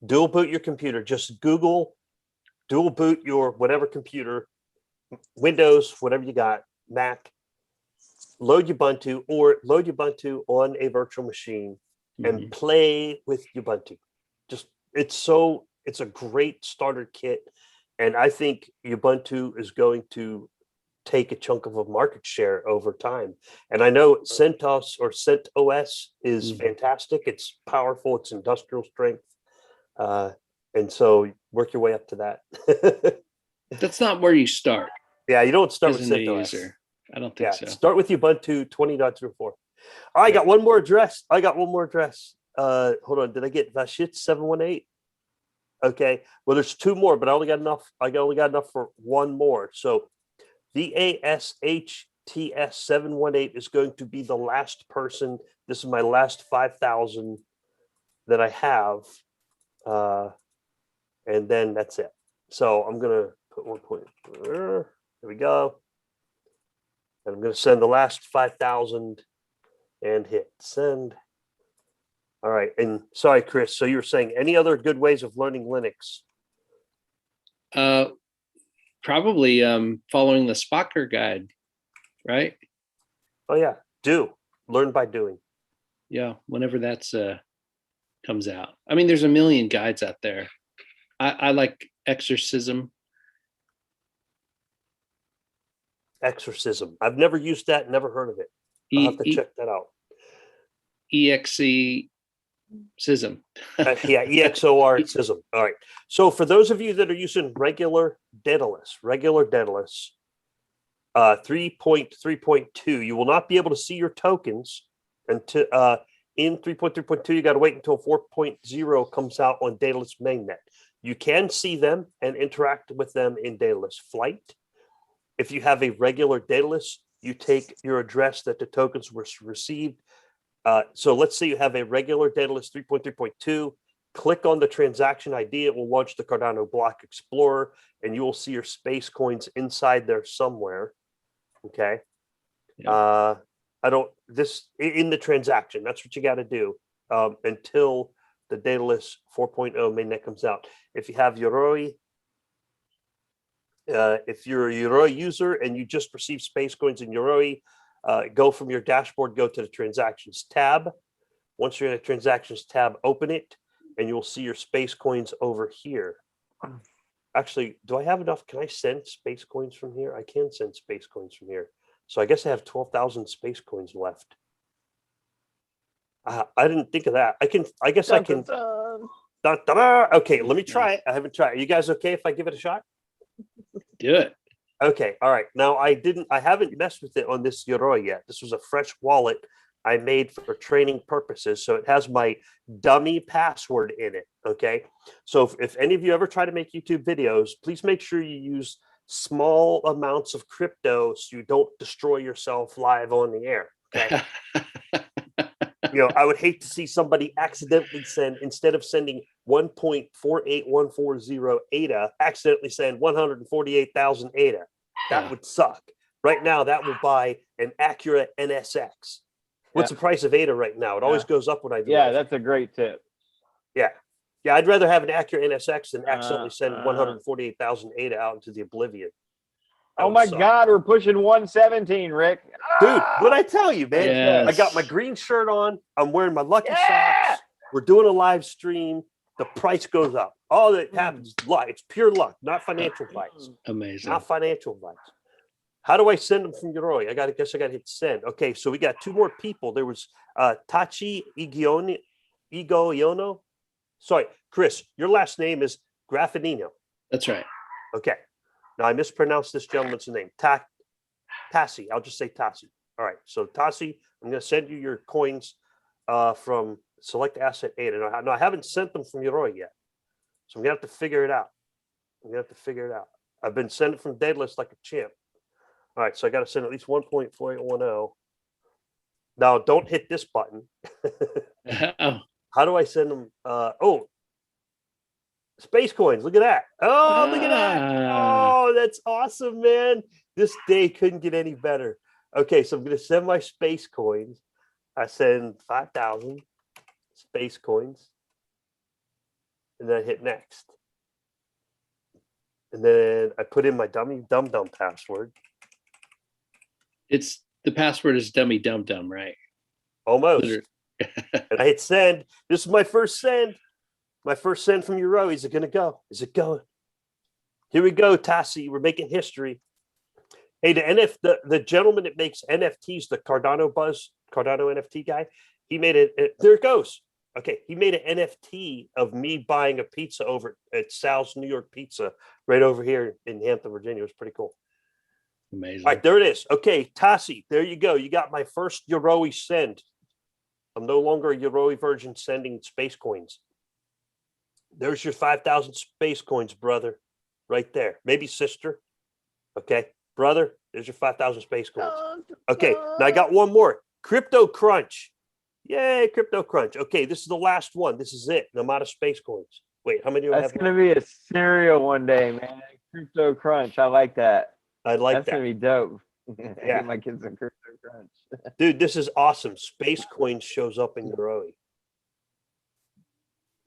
Dual boot your computer. Just Google dual boot your whatever computer, Windows, whatever you got, Mac. Load Ubuntu or load Ubuntu on a virtual machine and play with Ubuntu. Just it's a great starter kit. And I think Ubuntu is going to take a chunk of a market share over time. And I know CentOS or CentOS is fantastic. It's powerful. It's industrial strength. And so work your way up to that. That's not where you start. Yeah, you don't start with as a new CentOS. user. I don't think so. Start with Ubuntu 20.04. I got one more address. Hold on. Did I get Vashit 718? Okay. Well, there's two more, but I only got enough for one more. So VASHTS 718 is going to be the last person. This is my last 5,000 that I have. And then that's it. So I'm going to put 1 point. There we go. And I'm going to send the last 5,000 and hit send. All right. And sorry, Chris. So you were saying any other good ways of learning Linux? Probably following the Spocker guide, right? Oh, yeah. Learn by doing. Yeah. Whenever that's comes out. I mean, there's a million guides out there. I like Exorcism. Exorcism. I've never used that. Never heard of it. I'll have to check that out. EXE Sism. EXOR Sism. All right. So for those of you that are using regular Daedalus 3.3.2, you will not be able to see your tokens until in 3.3.2. You got to wait until 4.0 comes out on Daedalus mainnet. You can see them and interact with them in Daedalus Flight. If you have a regular Daedalus, you take your address that the tokens were received. So let's say you have a regular Daedalus 3.3.2, click on the transaction ID, it will launch the Cardano Block Explorer, and you will see your space coins inside there somewhere. Okay. Yeah. In the transaction, that's what you got to do until the Daedalus 4.0 mainnet comes out. If you have Yoroi, if you're a Yoroi user and you just received space coins in Yoroi, go from your dashboard, go to the transactions tab. Once you're in the transactions tab, open it, and you'll see your space coins over here. Actually, do I have enough? Can I send space coins from here? I can send space coins from here. So I guess I have 12,000 space coins left. I didn't think of that. I guess I can. Okay, let me try it. I haven't tried. Are you guys okay if I give it a shot? Do it. Okay, all right. Now I haven't messed with it on this Yoroi yet. This was a fresh wallet I made for training purposes. So it has my dummy password in it. Okay. So if any of you ever try to make YouTube videos, please make sure you use small amounts of crypto so you don't destroy yourself live on the air. Okay. I would hate to see somebody accidentally send, instead of sending 1.48140 ADA, accidentally send 148,000 ADA. That would suck. Right now, that will buy an Acura NSX. What's the price of ADA right now? It always goes up when I do. Yeah, that's a great tip. Yeah. Yeah, I'd rather have an Acura NSX than accidentally send 148,000 ADA out into the oblivion. Oh my God, we're pushing 117, Rick. Dude, what'd I tell you, man? Yes. I got my green shirt on. I'm wearing my lucky socks. We're doing a live stream. The price goes up. All that happens is luck. It's pure luck, not financial advice. Amazing. Not financial advice. How do I send them from Yoroi? I guess I got to hit send. Okay, so we got two more people. There was Tachi Igoyono. Sorry, Chris, your last name is Graffinino. That's right. Okay. Now I mispronounced this gentleman's name. Tassi. I'll just say Tassi. All right. So Tassi, I'm going to send you your coins from Select Asset 8. And I haven't sent them from Yoroi yet. So I'm going to have to figure it out. I've been sending from Daedalus like a champ. All right. So I got to send at least 1.4810. Now don't hit this button. How do I send them? Spacecoins. Look at that. Oh, look at that. Oh, that's awesome, man. This day couldn't get any better. Okay, so I'm going to send my Spacecoins. I send 5,000 Spacecoins. And then I hit next. And then I put in my dummy dum-dum password. It's the password is dummy dum dum, right? Almost. And I hit send. This is my first send. My first send from Euro. Is it going to go? Is it going? Here we go, Tassi. We're making history. Hey, the gentleman that makes NFTs, the Cardano NFT guy, he made it. There it goes. Okay, he made an NFT of me buying a pizza over at Sal's New York Pizza right over here in Hampton, Virginia. It was pretty cool. Amazing. All right, there it is. Okay, Tassi, there you go. You got my first Yoroi send. I'm no longer a Yoroi virgin sending Spacecoins. There's your 5,000 Spacecoins, brother, right there. Maybe sister. Okay, brother, there's your 5,000 Spacecoins. Okay, now I got one more. Crypto Crunch. Yay, Crypto Crunch. Okay, this is the last one. This is it. I'm out of Spacecoins. Wait, how many do I have? That's going to be a cereal one day, man. Crypto Crunch. I like that. I like That's that. going to be dope. Yeah. Get my kids some Crypto Crunch. Dude, this is awesome. Spacecoins shows up in Yoroi.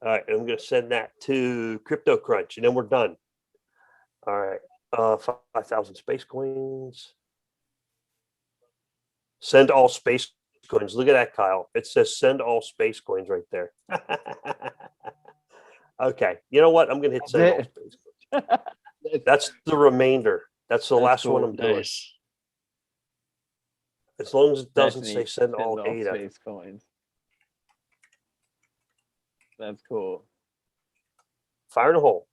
All right, I'm going to send that to Crypto Crunch, and then we're done. All right, 5,000 Spacecoins. Send all Spacecoins. Look at that, Kyle. It says send all Spacecoins right there. Okay, you know what? I'm going to hit send all Spacecoins. That's the remainder. That's the last one I'm doing. Nice. As long as it doesn't Destiny say send all ADA. Spacecoins. That's cool. Fire in a hole.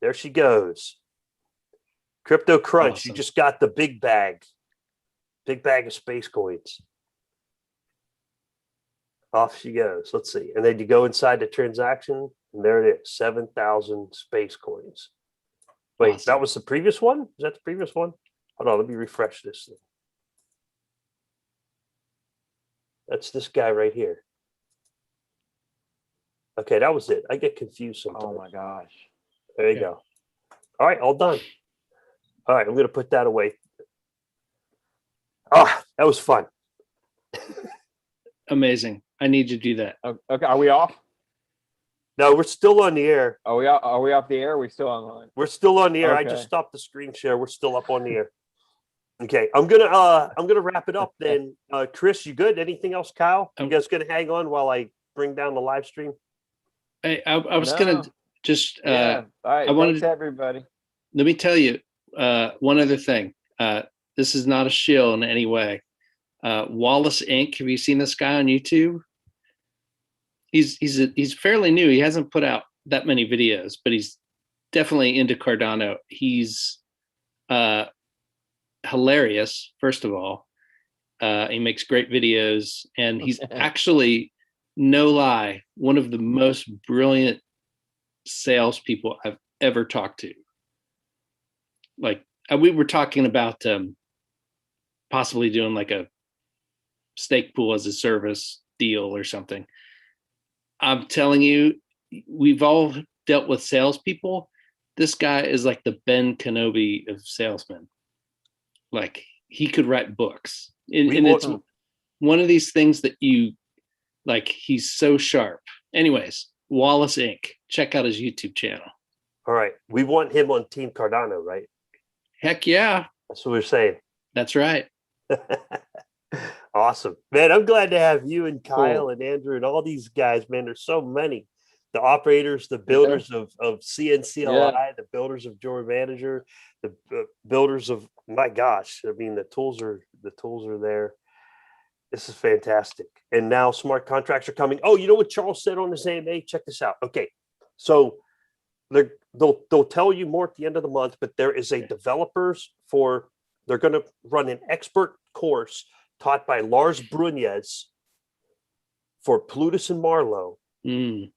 There she goes. Crypto Crunch. Awesome. You just got the big bag. Big bag of Spacecoins. Off she goes. Let's see. And then you go inside the transaction, and there it is. 7,000 Spacecoins. Wait, Awesome. that was the previous one? Is that the previous one? Hold on, let me refresh this thing. That's this guy right here. Okay, that was it. I get confused sometimes. Oh my gosh. There you go. All right, all done. All right, I'm going to put that away. Ah, that was fun. Amazing. I need to do that. Okay, are we off? No, we're still on the air. Are we off the air? Or are we still online? We're still on the air. I Okay. just stopped the screen share. We're still up on the air. Okay, I'm gonna wrap it up then. Chris, you good? Anything else, Kyle? You guys gonna hang on while I bring down the live stream? I was No. gonna just Yeah. All right. I wanted Thanks, everybody. let me tell you one other thing. This is not a shill in any way. Wallace Inc. Have you seen this guy on YouTube? He's fairly new. He hasn't put out that many videos, but he's definitely into Cardano. He's hilarious, first of all. He makes great videos, and he's actually, no lie, one of the most brilliant salespeople I've ever talked to. Like, we were talking about possibly doing like a stake pool as a service deal or something. I'm telling you, we've all dealt with salespeople. This guy is like the Ben Kenobi of salesmen. Like he could write books. And it's one of these things that you like, he's so sharp. Anyways, Wallace Inc. Check out his YouTube channel. All right. We want him on Team Cardano, right? Heck yeah. That's what we're saying. That's right. Awesome, man. I'm glad to have you and Kyle Cool. and Andrew and all these guys, man. There's so many. The operators, the builders of CNCLI, the builders of Joy Manager, the builders of, my gosh, I mean, the tools are there. This is fantastic. And now smart contracts are coming. Oh, you know what Charles said on the AMA? Check this out. Okay, so they'll tell you more at the end of the month, but there is a developers for, they're going to run an expert course taught by Lars Brunjes for Plutus and Marlowe.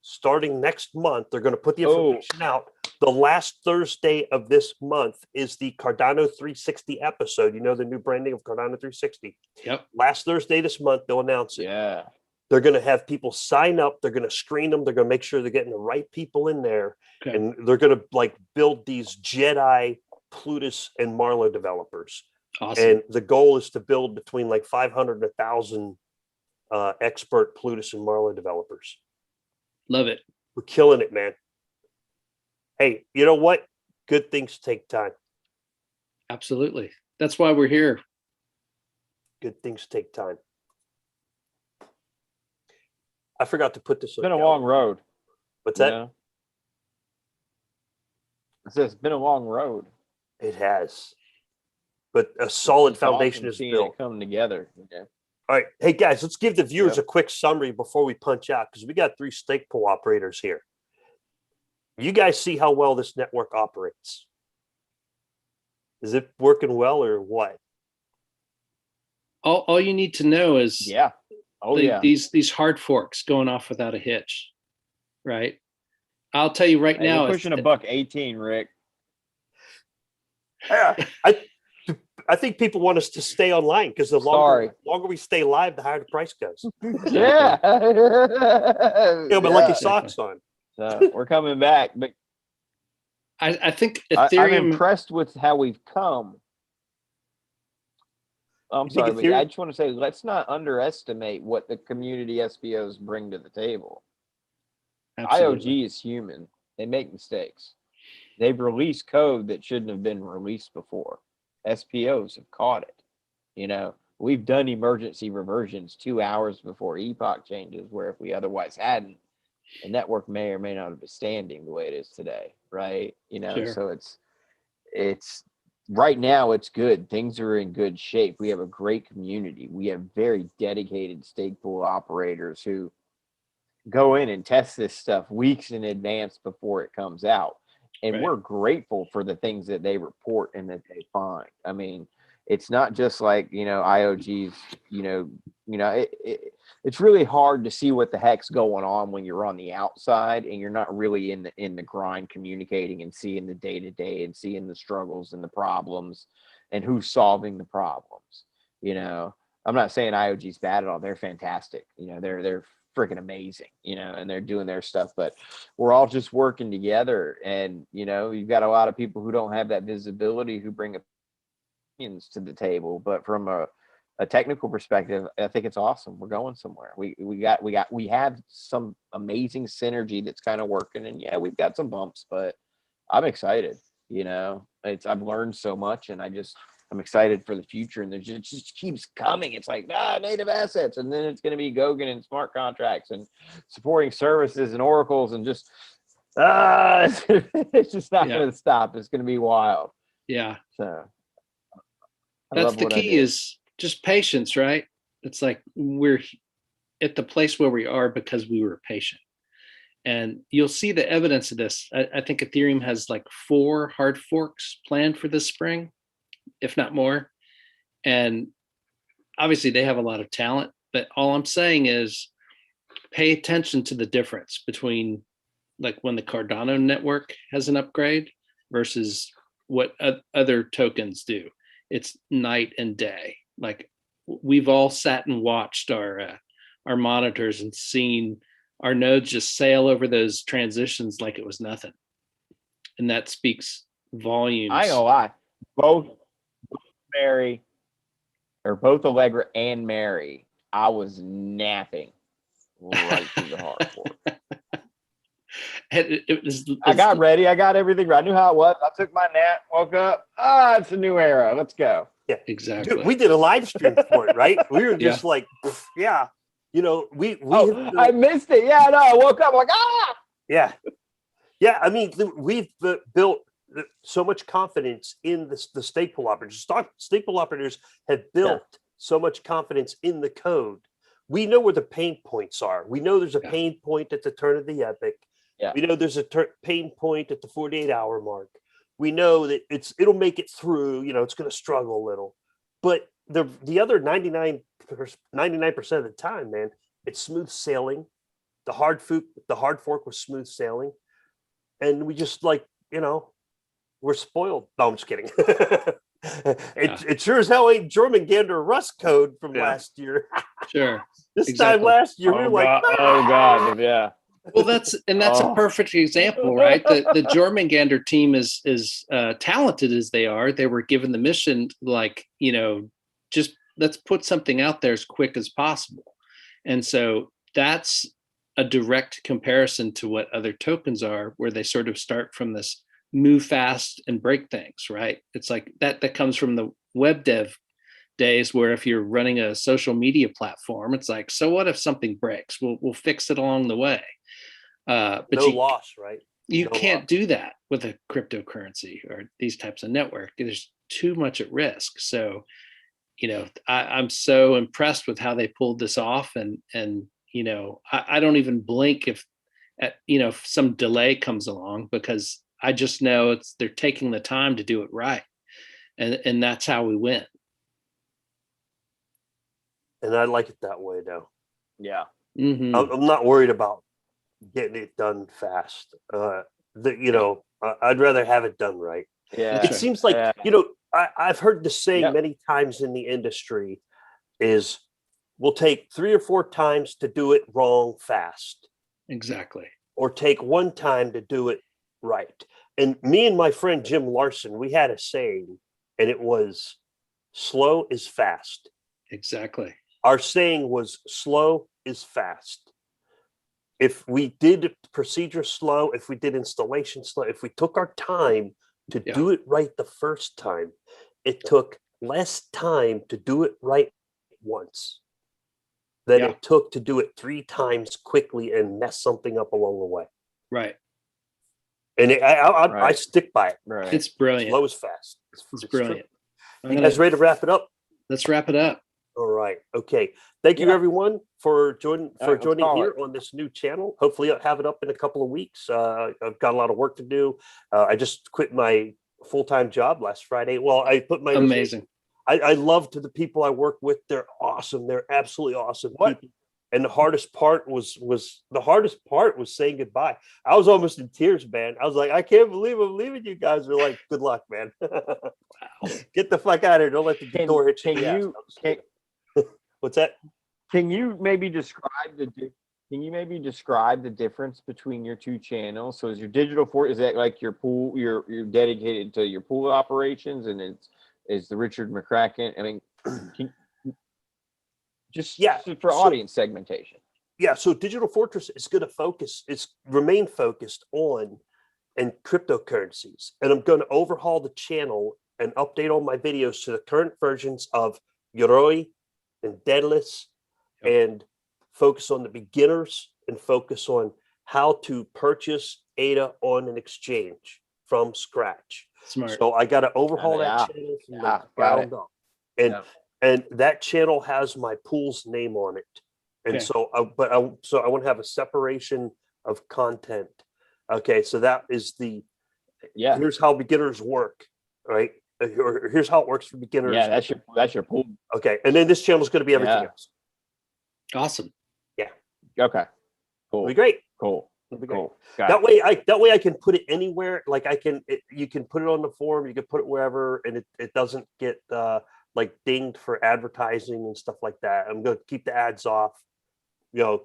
Starting next month. They're going to put the information out. The last Thursday of this month is the Cardano 360 episode. You know, the new branding of Cardano 360. Yep. Last Thursday this month, they'll announce it. Yeah. They're going to have people sign up. They're going to screen them. They're going to make sure they're getting the right people in there. Okay. And they're going to like build these Jedi, Plutus, and Marlowe developers. Awesome. And the goal is to build between like 500 and 1,000 expert Plutus and Marlowe developers. Love it. We're killing it, man. Hey, you know what? Good things take time. Absolutely. That's why we're here. Good things take time. I forgot to put this. It's been a long road. What's that? Know? It says it's been a long road. It has. But a solid It's foundation awesome is seeing built. it come together. Yeah. All right. Hey, guys, let's give the viewers a quick summary before we punch out, because we got 3 stake pool operators here. You guys see how well this network operates. Is it working well or what? All you need to know is these hard forks going off without a hitch, right? I'll tell you right now. We're pushing $1.18, Rick. Yeah, I think people want us to stay online because the longer we stay live, the higher the price goes. Yeah. But lucky socks on. So we're coming back, but I think Ethereum. I'm impressed with how we've come. I'm sorry, but I just want to say, let's not underestimate what the community SPOs bring to the table. Absolutely. IOG is human. They make mistakes. They've released code that shouldn't have been released before. SPOs have caught it. You know, we've done emergency reversions 2 hours before epoch changes, where if we otherwise hadn't, the network may or may not have been standing the way it is today, right? You know, so it's right now it's good. Things are in good shape. We have a great community. We have very dedicated stake pool operators who go in and test this stuff weeks in advance before it comes out. And we're grateful for the things that they report and that they find. I mean, it's not just like, you know, IOGs, it's really hard to see what the heck's going on when you're on the outside and you're not really in the grind communicating and seeing the day-to-day and seeing the struggles and the problems and who's solving the problems. You know, I'm not saying IOG's bad at all. They're fantastic. You know, they're freaking amazing, you know, and they're doing their stuff, but we're all just working together. And, you know, you've got a lot of people who don't have that visibility, who bring opinions to the table, but from a technical perspective, I think it's awesome. We're going somewhere. We have some amazing synergy that's kind of working, and yeah, we've got some bumps, but I'm excited. You know, I've learned so much, and I'm excited for the future, and it just keeps coming. It's like native assets, and then it's going to be Gogan and smart contracts and supporting services and oracles, and just it's just not going to stop. It's going to be wild. Yeah. So that's the key, is just patience, right? It's like we're at the place where we are because we were patient. And you'll see the evidence of this. I think Ethereum has like 4 hard forks planned for this spring, if not more. And obviously they have a lot of talent, but all I'm saying is pay attention to the difference between like when the Cardano network has an upgrade versus what other tokens do. It's night and day. Like we've all sat and watched our monitors and seen our nodes just sail over those transitions like it was nothing. And that speaks volumes. I ain't gonna lie. Both Mary, or both Allegra and Mary, I was napping right through the hard fork. I got ready. I got everything right. I knew how it was. I took my nap, woke up. It's a new era. Let's go. Yeah, exactly. Dude, we did a live stream for it, right? We were just like, yeah, you know, I missed it. Yeah, no, I woke up like, Yeah. Yeah, I mean, we've built so much confidence in the stake pool operators. Stake pool operators have built so much confidence in the code. We know where the pain points are. We know there's a pain point at the turn of the epoch. Yeah. We know there's a pain point at the 48-hour mark. We know that it'll make it through. You know, it's going to struggle a little, but the other 99% of the time, man, it's smooth sailing. The hard fork was smooth sailing, and we just we're spoiled. No, I'm just kidding. It sure as hell ain't German Gander Rust code from last year. Sure. This time last year, we were like, oh God, yeah. Well, that's a perfect example, right? The Jormungandr team is talented as they are. They were given the mission, just let's put something out there as quick as possible. And so that's a direct comparison to what other tokens are, where they sort of start from this move fast and break things, right? It's like that comes from the web dev days, where if you're running a social media platform, it's like, so what if something breaks? We'll fix it along the way. But no loss, right? You can't do that with a cryptocurrency or these types of network. There's too much at risk. So, I'm so impressed with how they pulled this off, and I don't even blink if some delay comes along, because I just know they're taking the time to do it right, and that's how we win. And I like it that way, though. Yeah, I'm not worried about getting it done fast. I'd rather have it done right. Yeah, it seems like I've heard the saying many times in the industry is we'll take 3 or 4 times to do it wrong fast. Exactly. Or take 1 time to do it right. And me and my friend Jim Larson, we had a saying, and it was slow is fast. Exactly. Our saying was slow is fast. If we did procedure slow, if we did installation slow, if we took our time to do it right the first time, it took less time to do it right once than it took to do it 3 times quickly and mess something up along the way. Right. And I stick by it. Right. It's brilliant. Slow is fast. It's brilliant. You guys ready to wrap it up? Let's wrap it up. All right. Okay. Thank you, everyone, for joining here on this new channel. Hopefully, I'll have it up in a couple of weeks. I've got a lot of work to do. I just quit my full-time job last Friday. Well, I put my amazing. I love to the people I work with. They're awesome. They're absolutely awesome people. And the hardest part was saying goodbye. I was almost in tears, man. I was like, I can't believe I'm leaving you guys. They're like, good luck, man. Wow. Get the fuck out of here. Don't let the door hit you. What's that? Can you maybe describe the difference between your 2 channels? So is your digital is that like your pool, you're dedicated to your pool operations, and is the Richard McCracken? I mean, just for audience segmentation. Yeah, so Digital Fortress is going to remain focused on cryptocurrencies, and I'm going to overhaul the channel and update all my videos to the current versions of Yoroi and Daedalus, and focus on the beginners and focus on how to purchase ADA on an exchange from scratch. Smart. So I got to overhaul that channel from the ground up. And that channel has my pool's name on it. And so I want to have a separation of content. Okay, so that is here's how beginners work, right? Or here's how it works for beginners. Yeah, that's your pool. Okay, and then this channel is going to be everything else. Awesome. Yeah. Okay. Cool. It'll be great. Cool. It'll be great. Cool. That way I can put it anywhere. Like you can put it on the forum, you can put it wherever, and it doesn't get like dinged for advertising and stuff like that. I'm going to keep the ads off. No,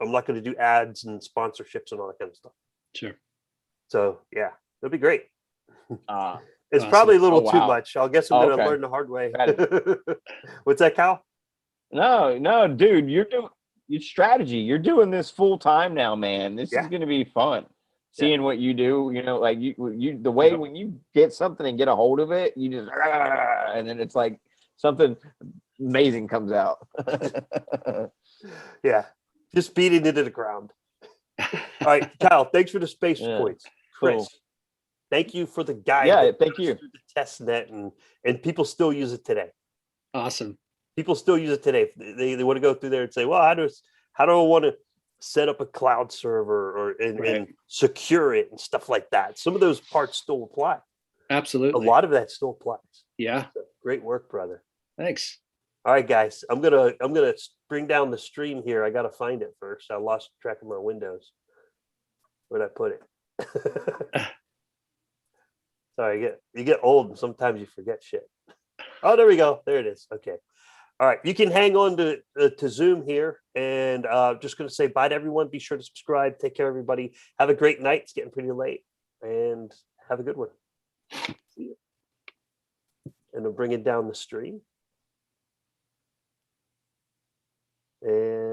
I'm not going to do ads and sponsorships and all that kind of stuff. Sure. So yeah, that'd be great. It's awesome. probably a little Oh, too wow. much. I guess I'm going to Okay. learn the hard way. Got What's that, Kyle? No, dude, you're doing your strategy. You're doing this full time now, man. This is going to be fun. Seeing what you do, like you the way when you get something and get a hold of it, you just and then it's like something amazing comes out. Yeah, just beating it to the ground. All right, Kyle, thanks for the space points. Chris, Cool. thank you for the guide. Yeah, that thank goes you. through the test net, and people still use it today. Awesome. People still use it today. They want to go through there and say, well, how do I want to set up a cloud server and secure it and stuff like that? Some of those parts still apply. Absolutely. A lot of that still applies. Yeah. So, great work, brother. Thanks. All right, guys. I'm gonna bring down the stream here. I gotta find it first. I lost track of my windows. Where'd I put it? Sorry, you get old and sometimes you forget shit. Oh, there we go. There it is. Okay. All right. You can hang on to Zoom here, and just going to say bye to everyone. Be sure to subscribe. Take care, everybody. Have a great night. It's getting pretty late, and have a good one. See you. And I'm bringing down the stream. And